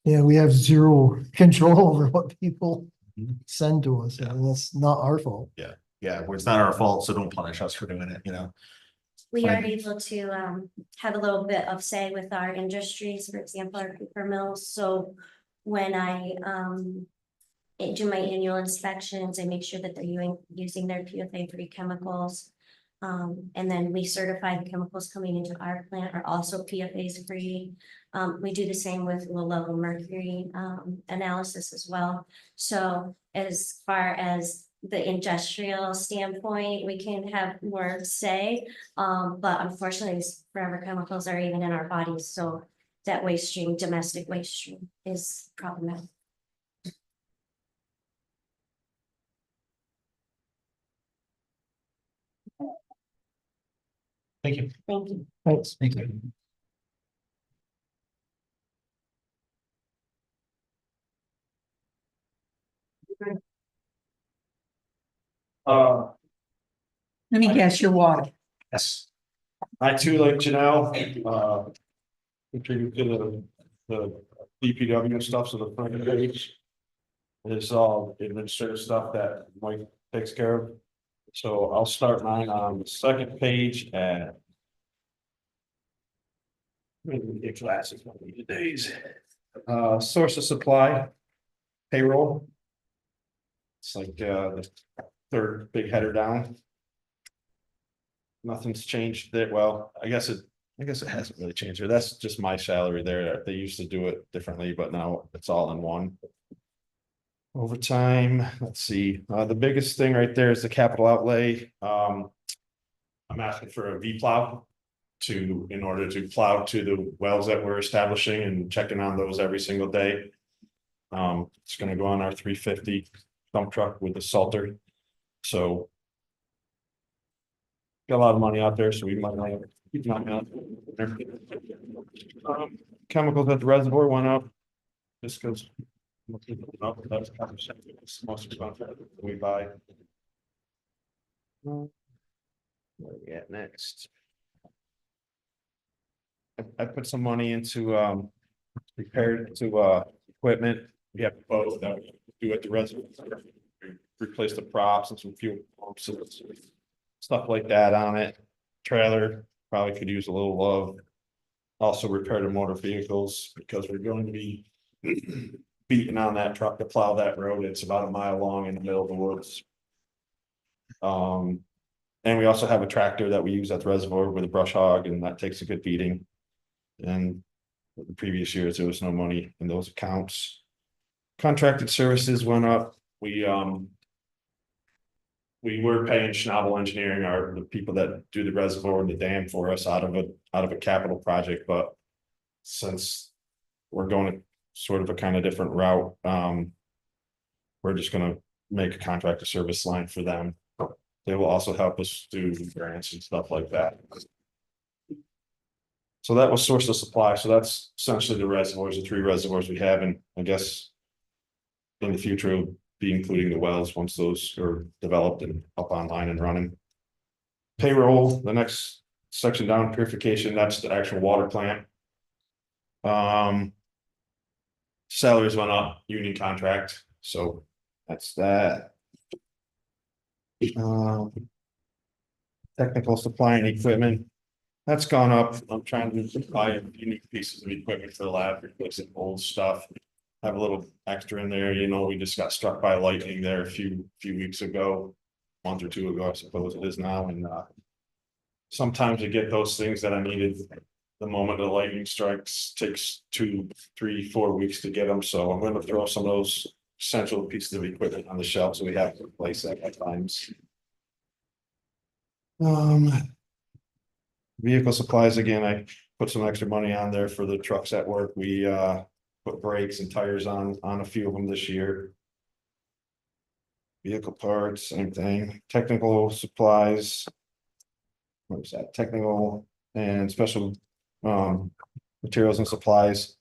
Yeah, we have zero control over what people Mhm. send to us, and that's not our fault. Yeah, well, it's not our fault, so don't punish us for doing it, you know? We are Fine. able to have a little bit of say with our industries, for example, our paper mills. So when I do my annual inspections, I make sure that they're using their PFA-free chemicals. And then we certify the chemicals coming into our plant are also PFAS free. We do the same with low level mercury analysis as well. So as far as the industrial standpoint, we can have more say. But unfortunately, these forever chemicals are even in our bodies. So that waste stream, domestic waste stream, is problematic. Thank you. Thank you. Thanks. Thank you. Let me guess your water. Yes. I too, like Janelle, contribute to the DPW stuff, so the front page. Is all administrative stuff that Mike takes care of. So I'll start mine on the second page and. Maybe get glasses one of these days. Source of supply. Payroll. It's like the third big header down. Nothing's changed there. Well, I guess it hasn't really changed there. That's just my salary there. They used to do it differently, but now it's all in one. Overtime, let's see, the biggest thing right there is the capital outlay. I'm asking for a V plow. In order to plow to the wells that we're establishing and checking on those every single day. It's gonna go on our 350 dump truck with the salter. So. Got a lot of money out there, so we might not keep knocking out. Chemicals at the reservoir went up. Just because. That's most expensive we buy. Where are we at next? I put some money into repair to equipment. We have both that we do at the reservoir. Replace the props and some fuel pumps and stuff like that on it. Trailer probably could use a little love. Also repair the motor vehicles because we're going to be beating on that truck to plow that road. It's about a mile long in the middle of the woods. And we also have a tractor that we use at the reservoir with a brush hog, and that takes a good beating. And the previous years, there was no money in those accounts. Contracted services went up. We were paying Schnabel Engineering, the people that do the reservoir and the dam for us out of a capital project, but since we're going sort of a kind of different route, we're just gonna make a contracted service line for them. They will also help us do grants and stuff like that. So that was source of supply. So that's essentially the reservoirs, the 3 reservoirs we have, and I guess in the future, it'll be including the wells once those are developed and up online and running. Payroll, the next section down, purification, that's the actual water plant. Salaries went up, union contract, so that's that. Technical supply and equipment. That's gone up. I'm trying to buy unique pieces of equipment for the lab, replacing old stuff. Have a little extra in there, we just got struck by lightning there a few weeks ago, month or 2 ago, I suppose it is now, and sometimes you get those things that I needed. The moment the lightning strikes takes 2, 3, 4 weeks to get them, so I'm gonna throw some of those essential pieces of equipment on the shelf, so we have to replace that at times. Vehicle supplies, again, I put some extra money on there for the trucks at work. We put brakes and tires on a few of them this year. Vehicle parts, same thing. Technical supplies. What was that? Technical and special materials and supplies.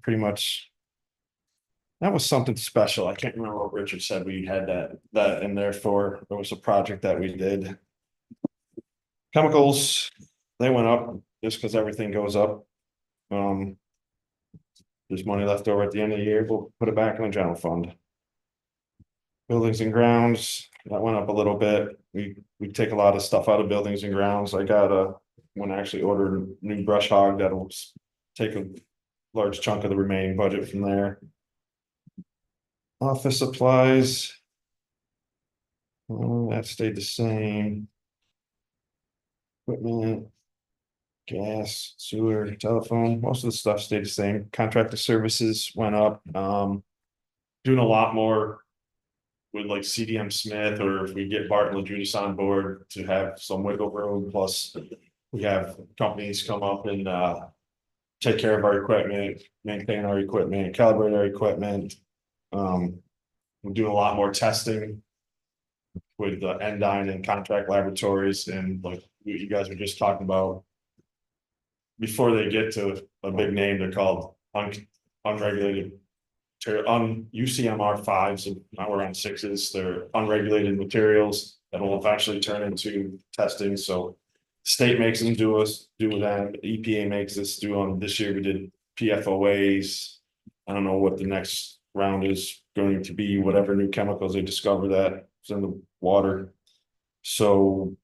Pretty much. That was something special. I can't remember what Richard said we had that in there for. It was a project that we did. Chemicals, they went up just because everything goes up. There's money left over at the end of the year, we'll put it back in the general fund. Buildings and grounds, that went up a little bit. We take a lot of stuff out of buildings and grounds. I got when I actually ordered a new brush hog that'll take a large chunk of the remaining budget from there. Office supplies. That stayed the same. Equipment. Gas, sewer, telephone, most of the stuff stayed the same. Contracted services went up. Doing a lot more with like CDM Smith, or if we get Barton LaJudas on board to have some wiggle room. Plus, we have companies come up and take care of our equipment, maintain our equipment, calibrate our equipment. We're doing a lot more testing with the Endyne and contract laboratories, and like what you guys were just talking about. Before they get to a big name, they're called unregulated. UCMR fives, and now we're on sixes, they're unregulated materials that will eventually turn into testing, so. State makes them do them, EPA makes us do them, this year we did PFOAs. I don't know what the next round is going to be, whatever new chemicals they discover that's in the water. So.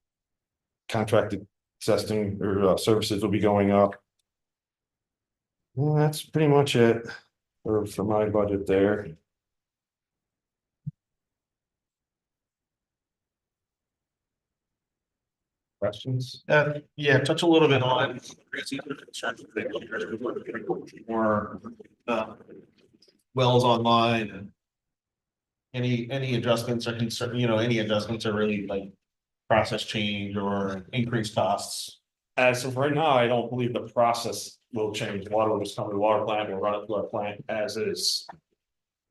Contracted testing or services will be going up. Well, that's pretty much it for my budget there. Questions? Yeah, touch a little bit on. More, wells online and. Any adjustments or concern, any adjustments are really like process change or increased costs? As of right now, I don't believe the process will change. Water will just come to the water plant, we'll run it through our plant as is.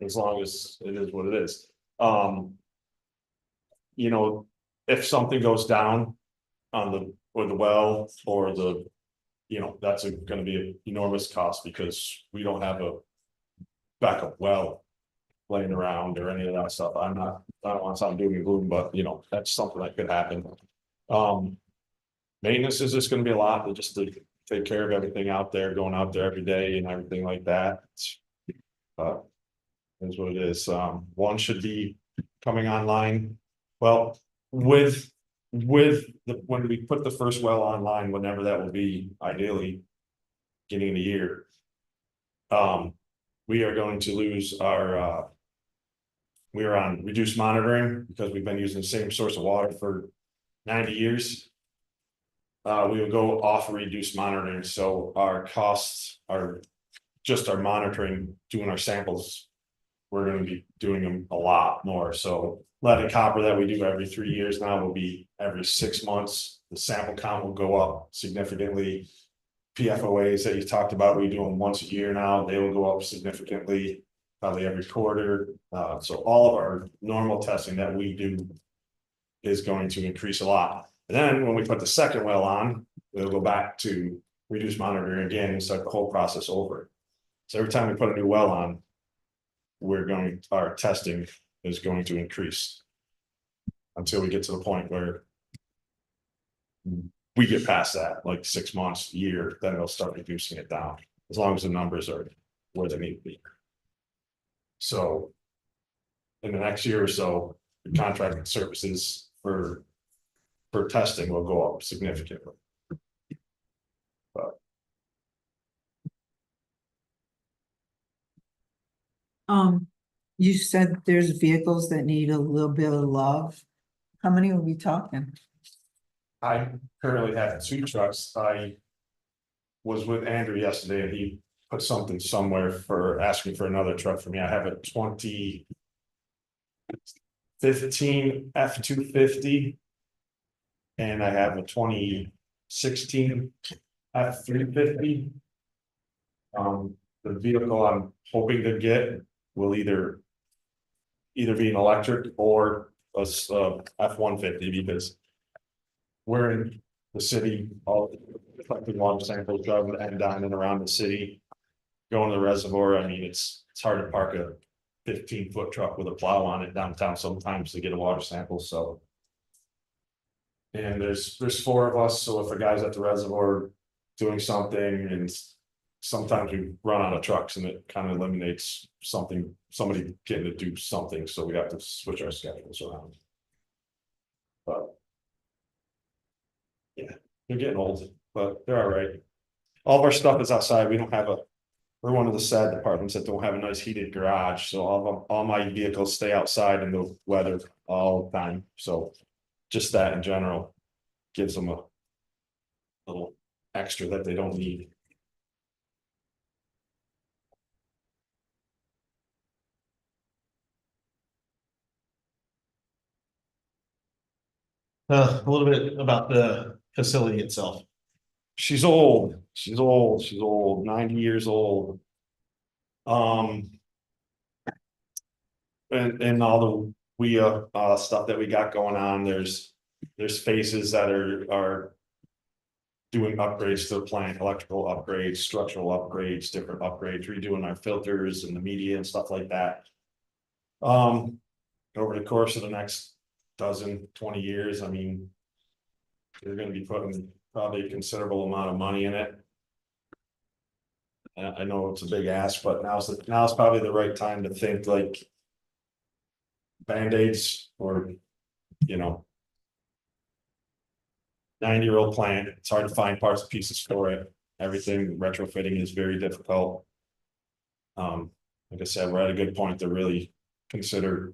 As long as it is what it is. If something goes down on the well or the. That's gonna be an enormous cost because we don't have a backup well laying around or any of that stuff. I don't want to sound doom and gloom, but that's something that could happen. Maintenance is just gonna be a lot, just to take care of everything out there, going out there every day and everything like that. Is what it is. One should be coming online. Well, when we put the first well online, whenever that will be, ideally. Beginning of the year. We are going to lose our. We are on reduced monitoring because we've been using the same source of water for 90 years. We will go off reduced monitoring, so our costs are just our monitoring, doing our samples. We're going to be doing them a lot more. So lead and copper that we do every 3 years now will be every 6 months. The sample count will go up significantly. PFOAs that you talked about, we do them once a year now. They will go up significantly, probably every quarter. So all of our normal testing that we do is going to increase a lot. And then when we put the second well on, we'll go back to reduce monitoring again and start the whole process over. So every time we put a new well on, our testing is going to increase until we get to the point where we get past that, like 6 months, a year, then it'll start reducing it down, as long as the numbers are where they need to be. So in the next year or so, the contracted services for testing will go up significantly. You said there's vehicles that need a little bit of love. How many are we talking? I currently have 2 trucks. I was with Andrew yesterday and he put something somewhere for asking for another truck for me. I have a 2015 F-250. And I have a 2016 F-350. The vehicle I'm hoping to get will either be an electric or a F-150, because we're in the city, all collecting water samples, driving and down and around the city, going to the reservoir. I mean, it's hard to park a 15-foot truck with a plow on it downtown sometimes to get a water sample. So, and there's 4 of us, so if a guy's at the reservoir doing something, and sometimes we run out of trucks, and it kind of eliminates somebody getting to do something, so we have to switch our schedules around. But yeah, they're getting old, but they're all right. All of our stuff is outside. We're one of the sad departments that don't have a nice heated garage, so all my vehicles stay outside in the weather all the time. So just that in general gives them a little extra that they don't need. A little bit about the facility itself. She's old, 90 years old. And all the stuff that we got going on, there's phases that are doing upgrades to the plant, electrical upgrades, structural upgrades, different upgrades, redoing our filters and the media and stuff like that. Over the course of the next 20 years, I mean. They're gonna be putting probably a considerable amount of money in it. I know it's a big ask, but now's probably the right time to think like. Band-aids or, you know. 90-year-old plant, it's hard to find parts and pieces for it, everything retrofitting is very difficult. Like I said, we're at a good point to really consider.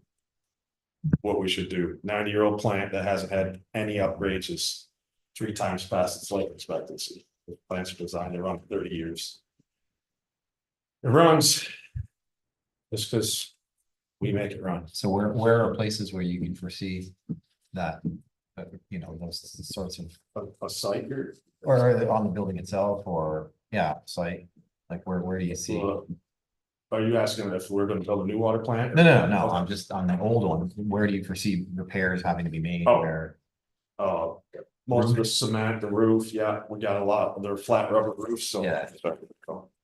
What we should do, 90-year-old plant that hasn't had any upgrades is 3 times past its life expectancy. The plants are designed to run for 30 years. It runs. Just because we make it run. So where are places where you can foresee that, you know, those sorts of, A site here. or on the building itself, or, yeah, site, like where do you see? Are you asking if we're gonna build a new water plant? No, I'm just on the old one, where do you foresee repairs having to be made, Oh. where? Most of the cement, the roof, yeah, we got a lot, they're flat rubber roofs, so. Yeah.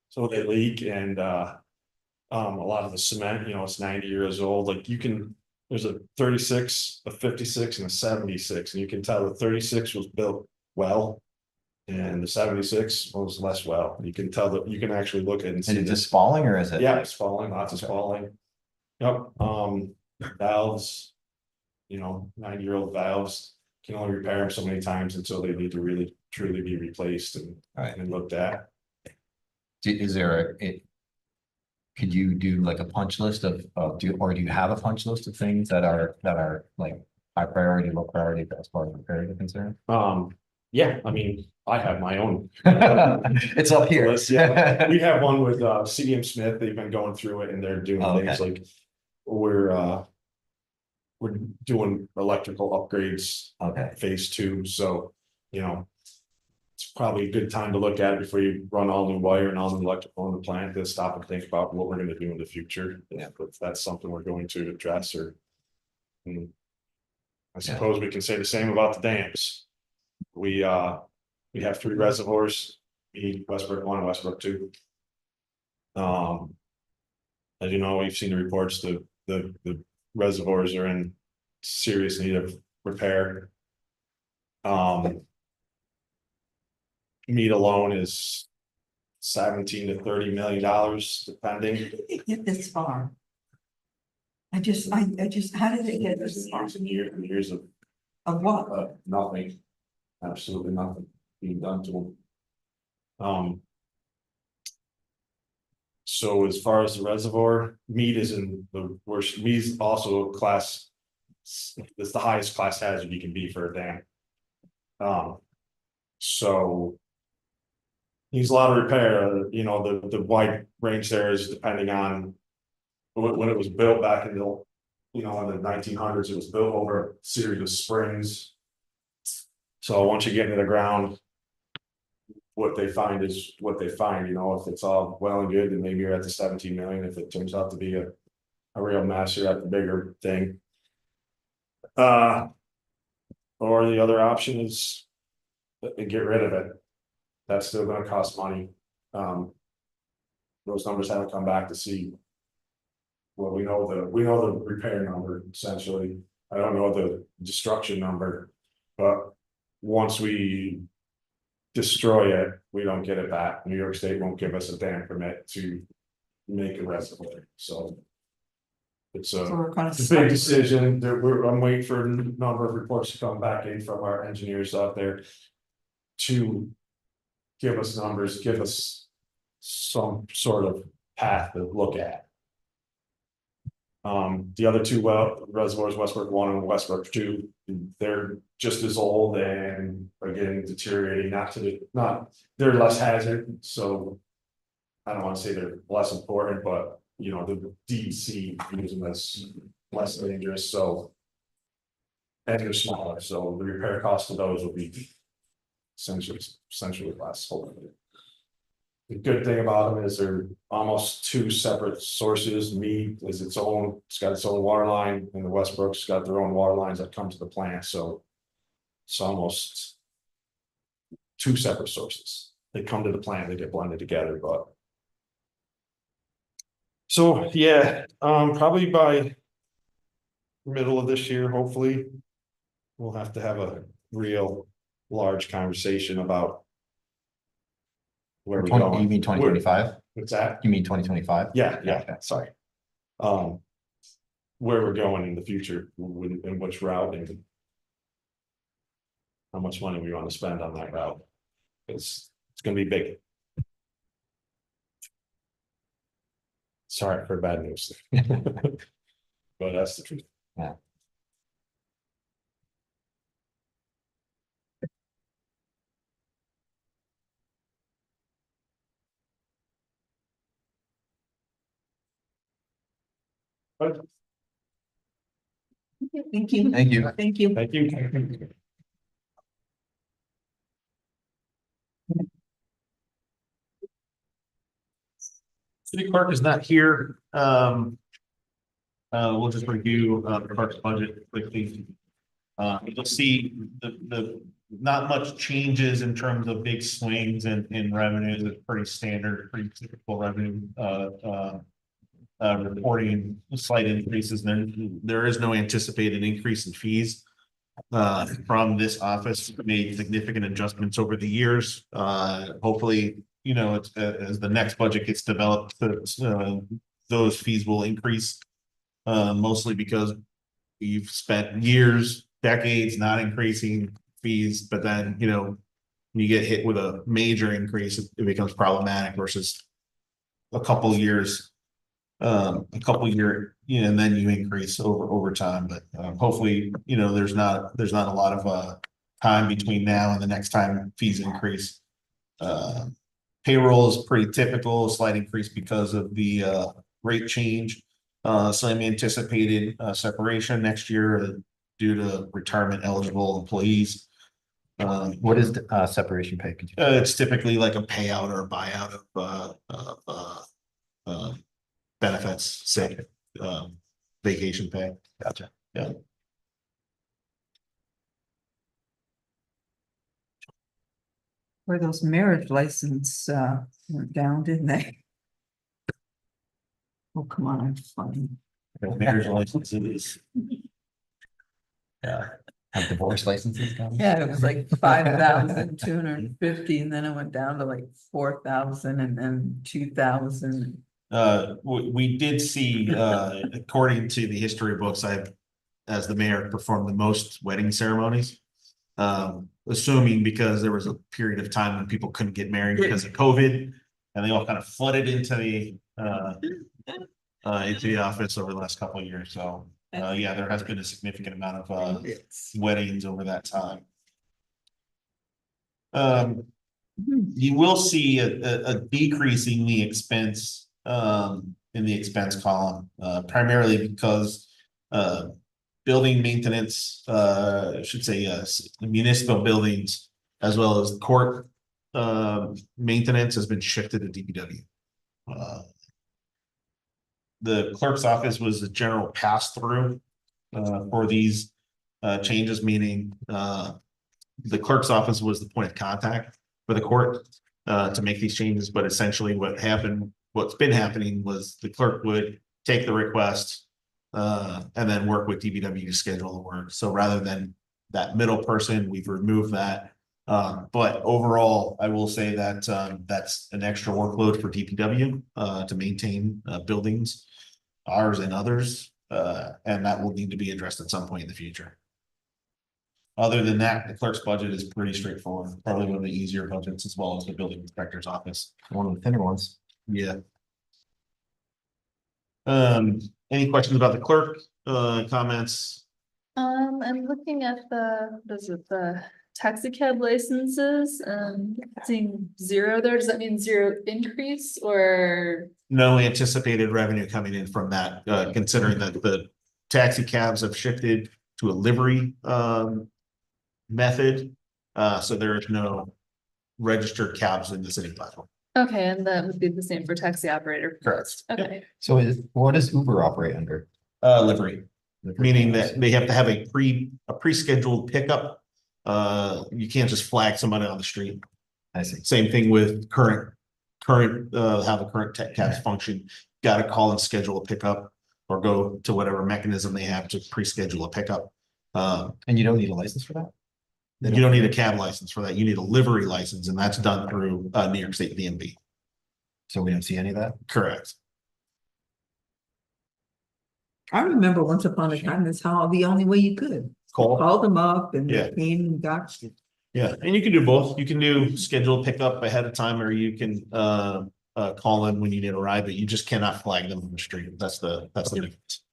So they leak and, a lot of the cement, you know, it's 90 years old, like you can, there's a 36, a 56 and a 76, and you can tell the 36 was built well. And the 76 was less well, you can tell that, you can actually look at it and Is see it this. just falling or is it? Yeah, it's falling, lots of falling. Yep, valves. You know, 90-year-old valves can only repair them so many times until they need to really truly be replaced Right. and looked at. Is there could you do like a punch list of, do you have a punch list of things that are like high priority, low priority as far as repairs are concerned? Yeah, I mean, I have my own. It's up here. list, yeah. We have one with CDM Smith, they've been going through it and they're doing Oh, things like. We're doing electrical upgrades, Okay, phase 2, so, you know. It's probably a good time to look at it before you run all new wire and all new electrical in the plant, to stop and think about what we're gonna do in the future. Yeah. If that's something we're going to address or. I suppose we can say the same about the dams. We have 3 reservoirs, Westbrook 1 and Westbrook 2. As you know, we've seen the reports, the reservoirs are in serious need of repair. Meat alone is $17 to $30 million, depending. Get this far. I just, how did it get this far? Years and years and years Of what? of nothing, absolutely nothing being done to them. So as far as the reservoir, Mead is in the worst, Mead's also a class. It's the highest class hazard you can be for a dam. So. Needs a lot of repair, you know, the wide range there is depending on. When it was built back in the, you know, in the 1900s, it was built over a series of springs. So once you get into the ground. What they find is what they find, you know, if it's all well and good, then maybe you're at the 17 million, if it turns out to be a real mess, you're at the bigger thing. Or the other option is. Get rid of it. That's still gonna cost money. Those numbers haven't come back to see. Well, we know the repair number essentially. I don't know the destruction number, but once we. Destroy it, we don't get it back. New York State won't give us a dam permit to make a reservoir, so. It's So a we're kind of. big decision. I'm waiting for a number of reports to come back in from our engineers out there. To give us numbers, give us some sort of path to look at. The other 2 reservoirs, Westbrook 1 and Westbrook 2, they're just as old and are getting deteriorating, they're less hazard, so. I don't wanna say they're less important, but you know, the DEC using this less dangerous, so. And they're smaller, so the repair cost of those will be. Essentially less. The good thing about them is they're almost 2 separate sources. Mead is its got its own water line, and the Westbrook's got their own water lines that come to the plant, so. It's almost. two separate sources. They come to the plant, they get blended together, but. So, yeah, probably by. Middle of this year, hopefully. We'll have to have a real large conversation about. Where we You going. mean 2025? What's that? You mean 2025? Yeah, sorry. Where we're going in the future, in which route and. How much money we want to spend on that route. It's gonna be big. Sorry for bad news. But that's the truth. Yeah. But Thank you. Thank you. Thank you. thank you. City clerk is not here. We'll just review, the clerk's budget quickly. You'll see not much changes in terms of big swings in revenues. It's pretty standard, pretty typical revenue, reporting slight increases. Then there is no anticipated increase in fees. From this office, made significant adjustments over the years. Hopefully, it's, as the next budget gets developed, those fees will increase. Mostly because you've spent years, decades not increasing fees, but then, you get hit with a major increase, it becomes problematic versus a couple years. And then you increase over time, but hopefully, there's not a lot of time between now and the next time fees increase. Payroll is pretty typical, slight increase because of the rate change. Some anticipated separation next year due to retirement eligible employees. What is the separation pay? Could you- It's typically like a payout or a buyout of benefits, say, vacation pay. Gotcha. Yeah. Where those marriage license went down, didn't they? Oh, come on, I'm funny. Marriage licenses. Yeah. Have divorce licenses gone? Yeah, it was like 5,250 and then it went down to like 4,000 and then 2,000. We did see, according to the history books, as the mayor, performed the most wedding ceremonies. Assuming because there was a period of time when people couldn't get married because of COVID, and they all kind of flooded into the office over the last couple of years. So, yeah, there has been a significant amount of weddings over that time. You will see a decrease in the expense column, primarily because building maintenance, should say municipal buildings, as well as court maintenance has been shifted to DPW. The clerk's office was a general pass-through for these changes, meaning the clerk's office was the point of contact for the court to make these changes. But essentially what's been happening was the clerk would take the request and then work with DPW to schedule the work. So rather than that middle person, we've removed that. But overall, I will say that that's an extra workload for DPW to maintain buildings, ours and others, and that will need to be addressed at some point in the future. Other than that, the clerk's budget is pretty straightforward, probably one of the easier budgets, as well as the building inspector's office. One of the thinner ones. Yeah. Any questions about the clerk, comments? I'm looking at the taxi cab licenses and seeing zero there. Does that mean zero increase or? No anticipated revenue coming in from that, considering that the taxi cabs have shifted to a livery method. So there is no registered cabs in the city platform. Okay, and that would be the same for taxi operator. Correct. Okay, So what does Uber operate under? Livery, meaning that they have to have a pre-scheduled pickup You can't just flag somebody on the street. I see. Same thing with how the current tech cabs function. Got to call and schedule a pickup or go to whatever mechanism they have to pre-schedule a pickup. And you don't need a license for that? You don't need a cab license for that. You need a livery license, and that's done through New York State DMV. So we don't see any of that? Correct. I remember once upon a time, that's how the only way you could. Call. Call them up and Yeah. they came and got you. Yeah, and you can do both. You can do scheduled pickup ahead of time, or you can call in when you need a ride, but you just cannot flag them on the street. That's the difference.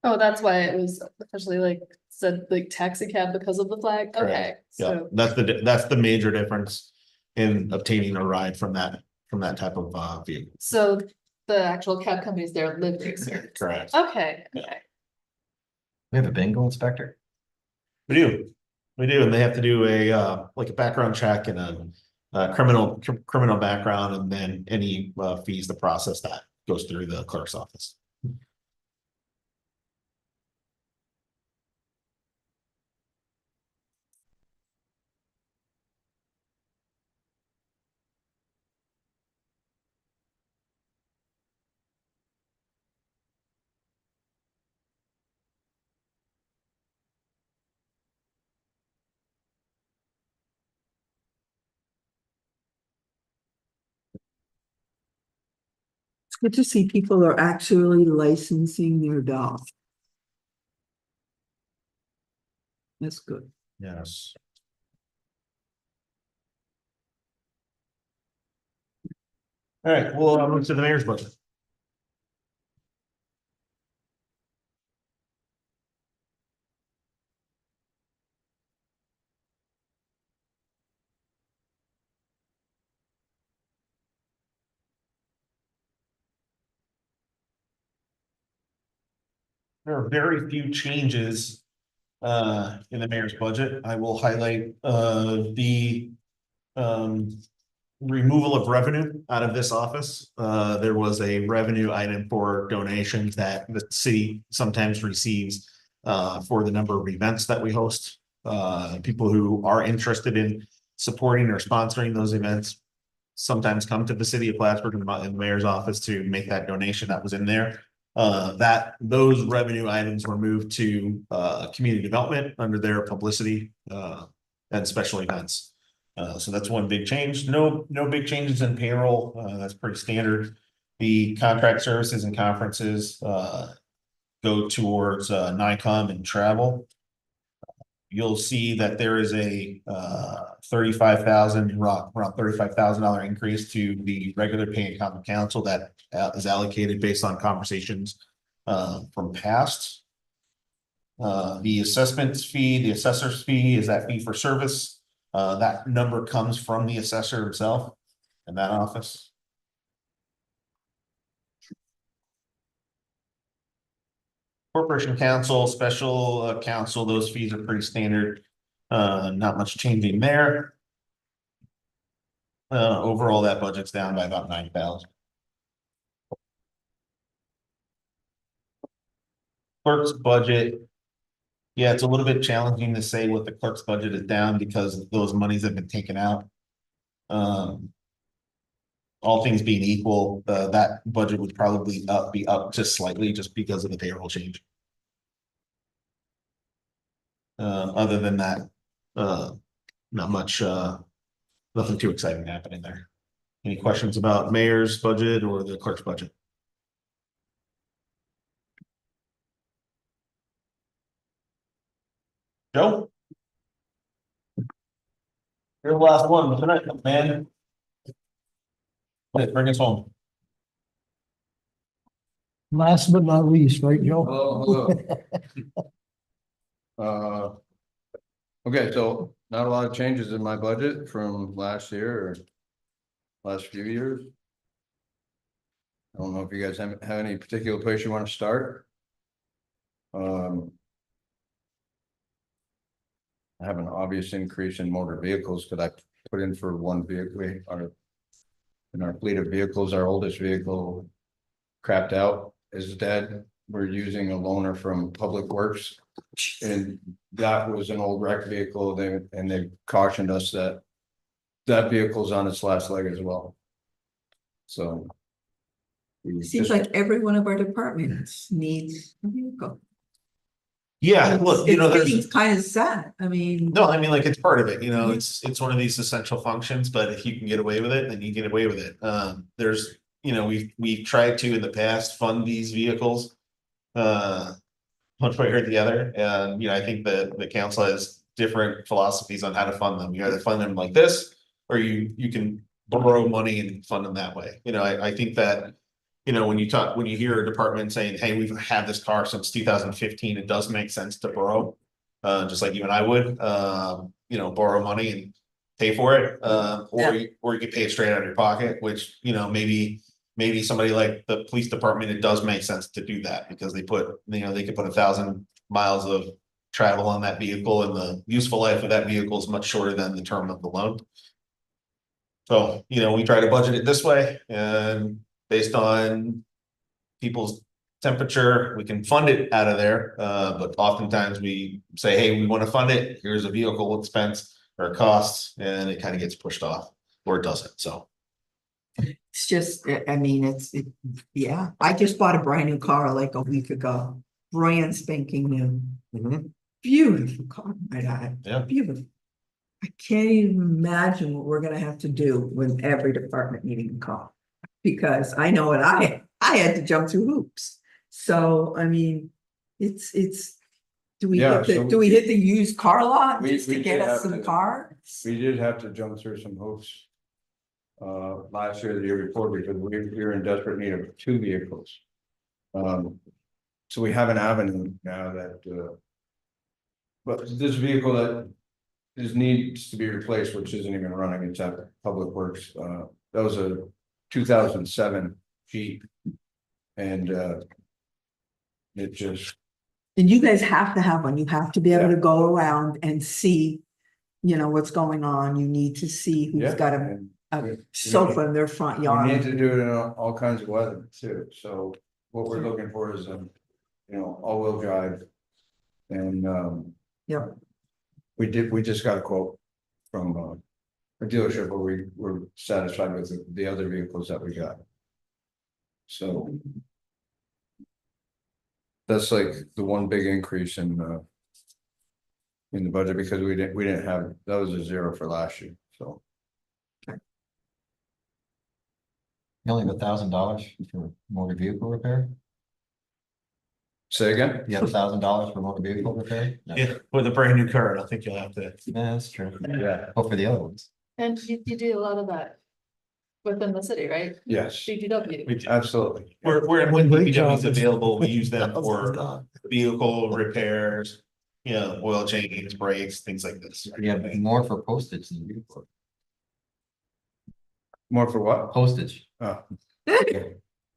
Oh, that's why it was officially like said like taxi cab because of the flag, okay, Yeah, so. that's the major difference in obtaining a ride from that type of vehicle. So the actual cab companies there live here. Correct. Okay, Yeah. okay. We have a bingo inspector? We do, and they have to do a like a background check and a criminal background, and then any fees to process that goes through the clerk's office. It's good to see people are actually licensing their dog. That's good. Yes. All right, we'll move to the mayor's budget. There are very few changes in the mayor's budget. I will highlight the removal of revenue out of this office. There was a revenue item for donations that the city sometimes receives for the number of events that we host. People who are interested in supporting or sponsoring those events sometimes come to the city of Plattsburgh and the mayor's office to make that donation that was in there. Those revenue items were moved to community development under their publicity and special events. So that's one big change. No big changes in payroll. That's pretty standard. The contract services and conferences go towards NICOM and travel. You'll see that there is a around $35,000 increase to the regular pay and common council that is allocated based on conversations from past. The assessments fee, the assessor's fee is that fee for service. That number comes from the assessor himself in that office. Corporation counsel, special counsel, those fees are pretty standard. Not much changing there. Overall, that budget's down by about 9,000. Clerk's budget. Yeah, it's a little bit challenging to say what the clerk's budget is down because those monies have been taken out. All things being equal, that budget would probably be up just slightly just because of the payroll change. Other than that, not much, nothing too exciting happening there. Any questions about mayor's budget or the clerk's budget? Joe? You're the last one tonight, man. Bring us home. Last but not least, right, Joe? Oh, hello. Okay, so not a lot of changes in my budget from last year or last few years. I don't know if you guys have any particular place you want to start. I have an obvious increase in motor vehicles because I put in for one vehicle, in our fleet of vehicles, our oldest vehicle crapped out, is dead. we're using a loaner from Public Works. And that was an old wrecked vehicle, and they cautioned us that that vehicle's on its last leg as well. So. we Seems just- like every one of our departments needs a vehicle. Yeah, look, you know, there's. It's kind of sad, I mean. No, I mean, like, it's part of it, you know, it's one of these essential functions, but if you can get away with it, then you get away with it. There's, you know, we've tried to in the past fund these vehicles. Much way or the other, and, you know, I think the council has different philosophies on how to fund them. You either fund them like this, or you can borrow money and fund them that way. You know, I think that, you know, when you hear a department saying, hey, we've had this car since 2015, it does make sense to borrow. Just like you and I would, you know, borrow money and pay for it, or you can pay it straight out of your pocket, which, you know, maybe somebody like the police department, it does make sense to do that because they put, you know, they could put 1,000 miles of travel on that vehicle, and the useful life of that vehicle is much shorter than the term of the loan. So, you know, we try to budget it this way, and based on people's temperature, we can fund it out of there. But oftentimes we say, hey, we want to fund it. Here's a vehicle expense or costs, and it kind of gets pushed off, or it doesn't. So. It's just, I mean, yeah, I just bought a brand new car like a week ago, brand spanking new. Beautiful car, might add. Yeah. Beautiful. I can't even imagine what we're gonna have to do with every department needing a car. Because I know what I had to jump through hoops. So, I mean, it's, do we Yeah, hit so do we hit the used car lot we- just to we get did us have some to- cars? We did have to jump through some hoops. Last year, the year before, because we were in desperate need of 2 vehicles. So we have an avenue now that. But this vehicle that needs to be replaced, which isn't even running, it's at Public Works, that was a 2007 Jeep. And it just, And you guys have to have one, you have to be able Yeah. to go around and see, you know, what's going on, you need to see who's yeah. got and a sofa in their front We need yard. to do it in all kinds of weather too, so what we're looking for is all-wheel drive. And Yeah. we just got a quote from a dealership where we were satisfied with the other vehicles that we got. So. That's like the one big increase in the budget, because we didn't have, that was a 0 for last year, so. You only have $1,000 for motor vehicle repair? Say again? You have $1,000 for motor vehicle repair? No. Yeah, with a brand new car, I don't think you'll have to. Yeah, that's true. Yeah. Oh, for the other ones. And you do a lot of that within the city, right? Yes, DPW. We do. absolutely. When Great DPW job. is available, we use them for $1,000. vehicle repairs, you know, oil changes, brakes, things like this. You have more for postage than you do. More for what? Postage. Oh.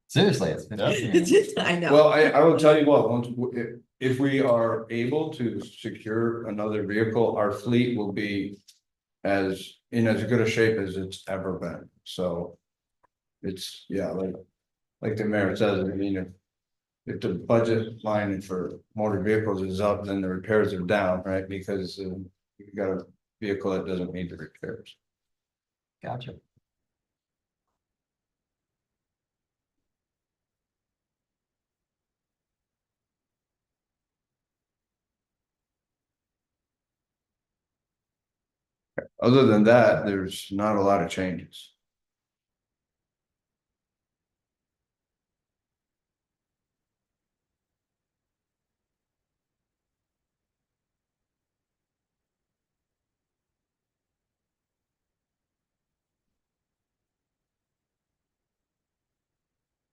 Seriously, it's I know. Well, I will tell you what, if we are able to secure another vehicle, our fleet will be in as good a shape as it's ever been, so. It's, yeah, like the mayor says, I mean, if the budget line for motor vehicles is up, then the repairs are down, right? Because you got a vehicle that doesn't need the repairs. Gotcha. Other than that, there's not a lot of changes.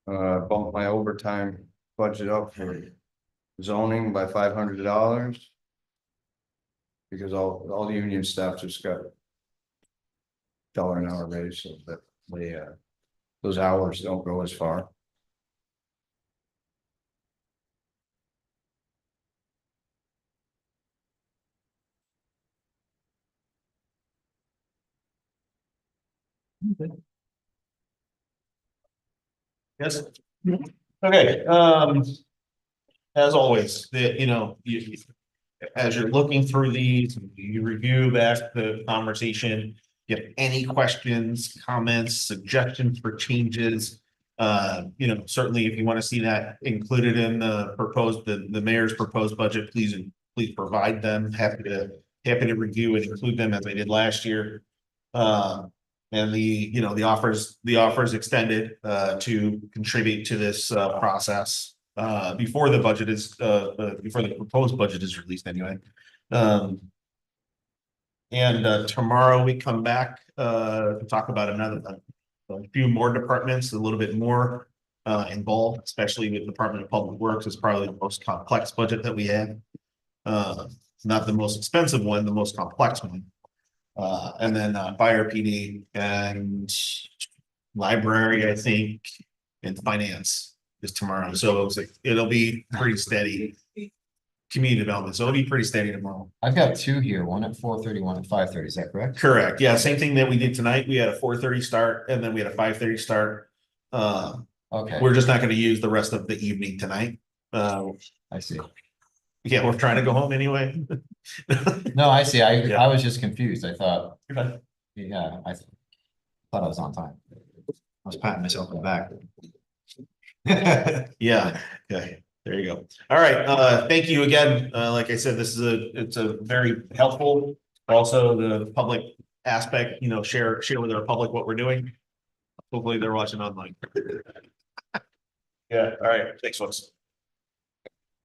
Bumped my overtime budget up for zoning by $500. Because all the union staff just got $1 an hour raise, so that those hours don't go as far. Yes. Yeah. Okay, as always, as you're looking through these, you review back the conversation. You have any questions, comments, suggestions for changes? Certainly if you want to see that included in the mayor's proposed budget, please provide them. Happy to review and include them as I did last year. And the offers extended to contribute to this process before the budget is before the proposed budget is released anyway. And tomorrow we come back to talk about a few more departments, a little bit more involved, especially with the Department of Public Works. Is probably the most complex budget that we have. Not the most expensive one, the most complex one. And then fire PD and library, I think, and finance is tomorrow. So it'll be pretty steady. Community development, so it'll be pretty steady tomorrow. I've got two here, one at 4:30, one at 5:30, is that correct? Correct, yeah, same thing that we did tonight. We had a 4:30 start and then we had a 5:30 start. Okay, We're just not gonna use the rest of the evening tonight. I see. Yeah, we're trying to go home anyway. No, I see. Yeah. I was just confused. I thought, Okay. yeah, I thought I was on time. I was patting myself on the back. Yeah, okay, there you go. All right, thank you again. Like I said, it's a very helpful. Also, the public aspect, share with our public what we're doing. Hopefully they're watching online. Yeah, all right, thanks folks.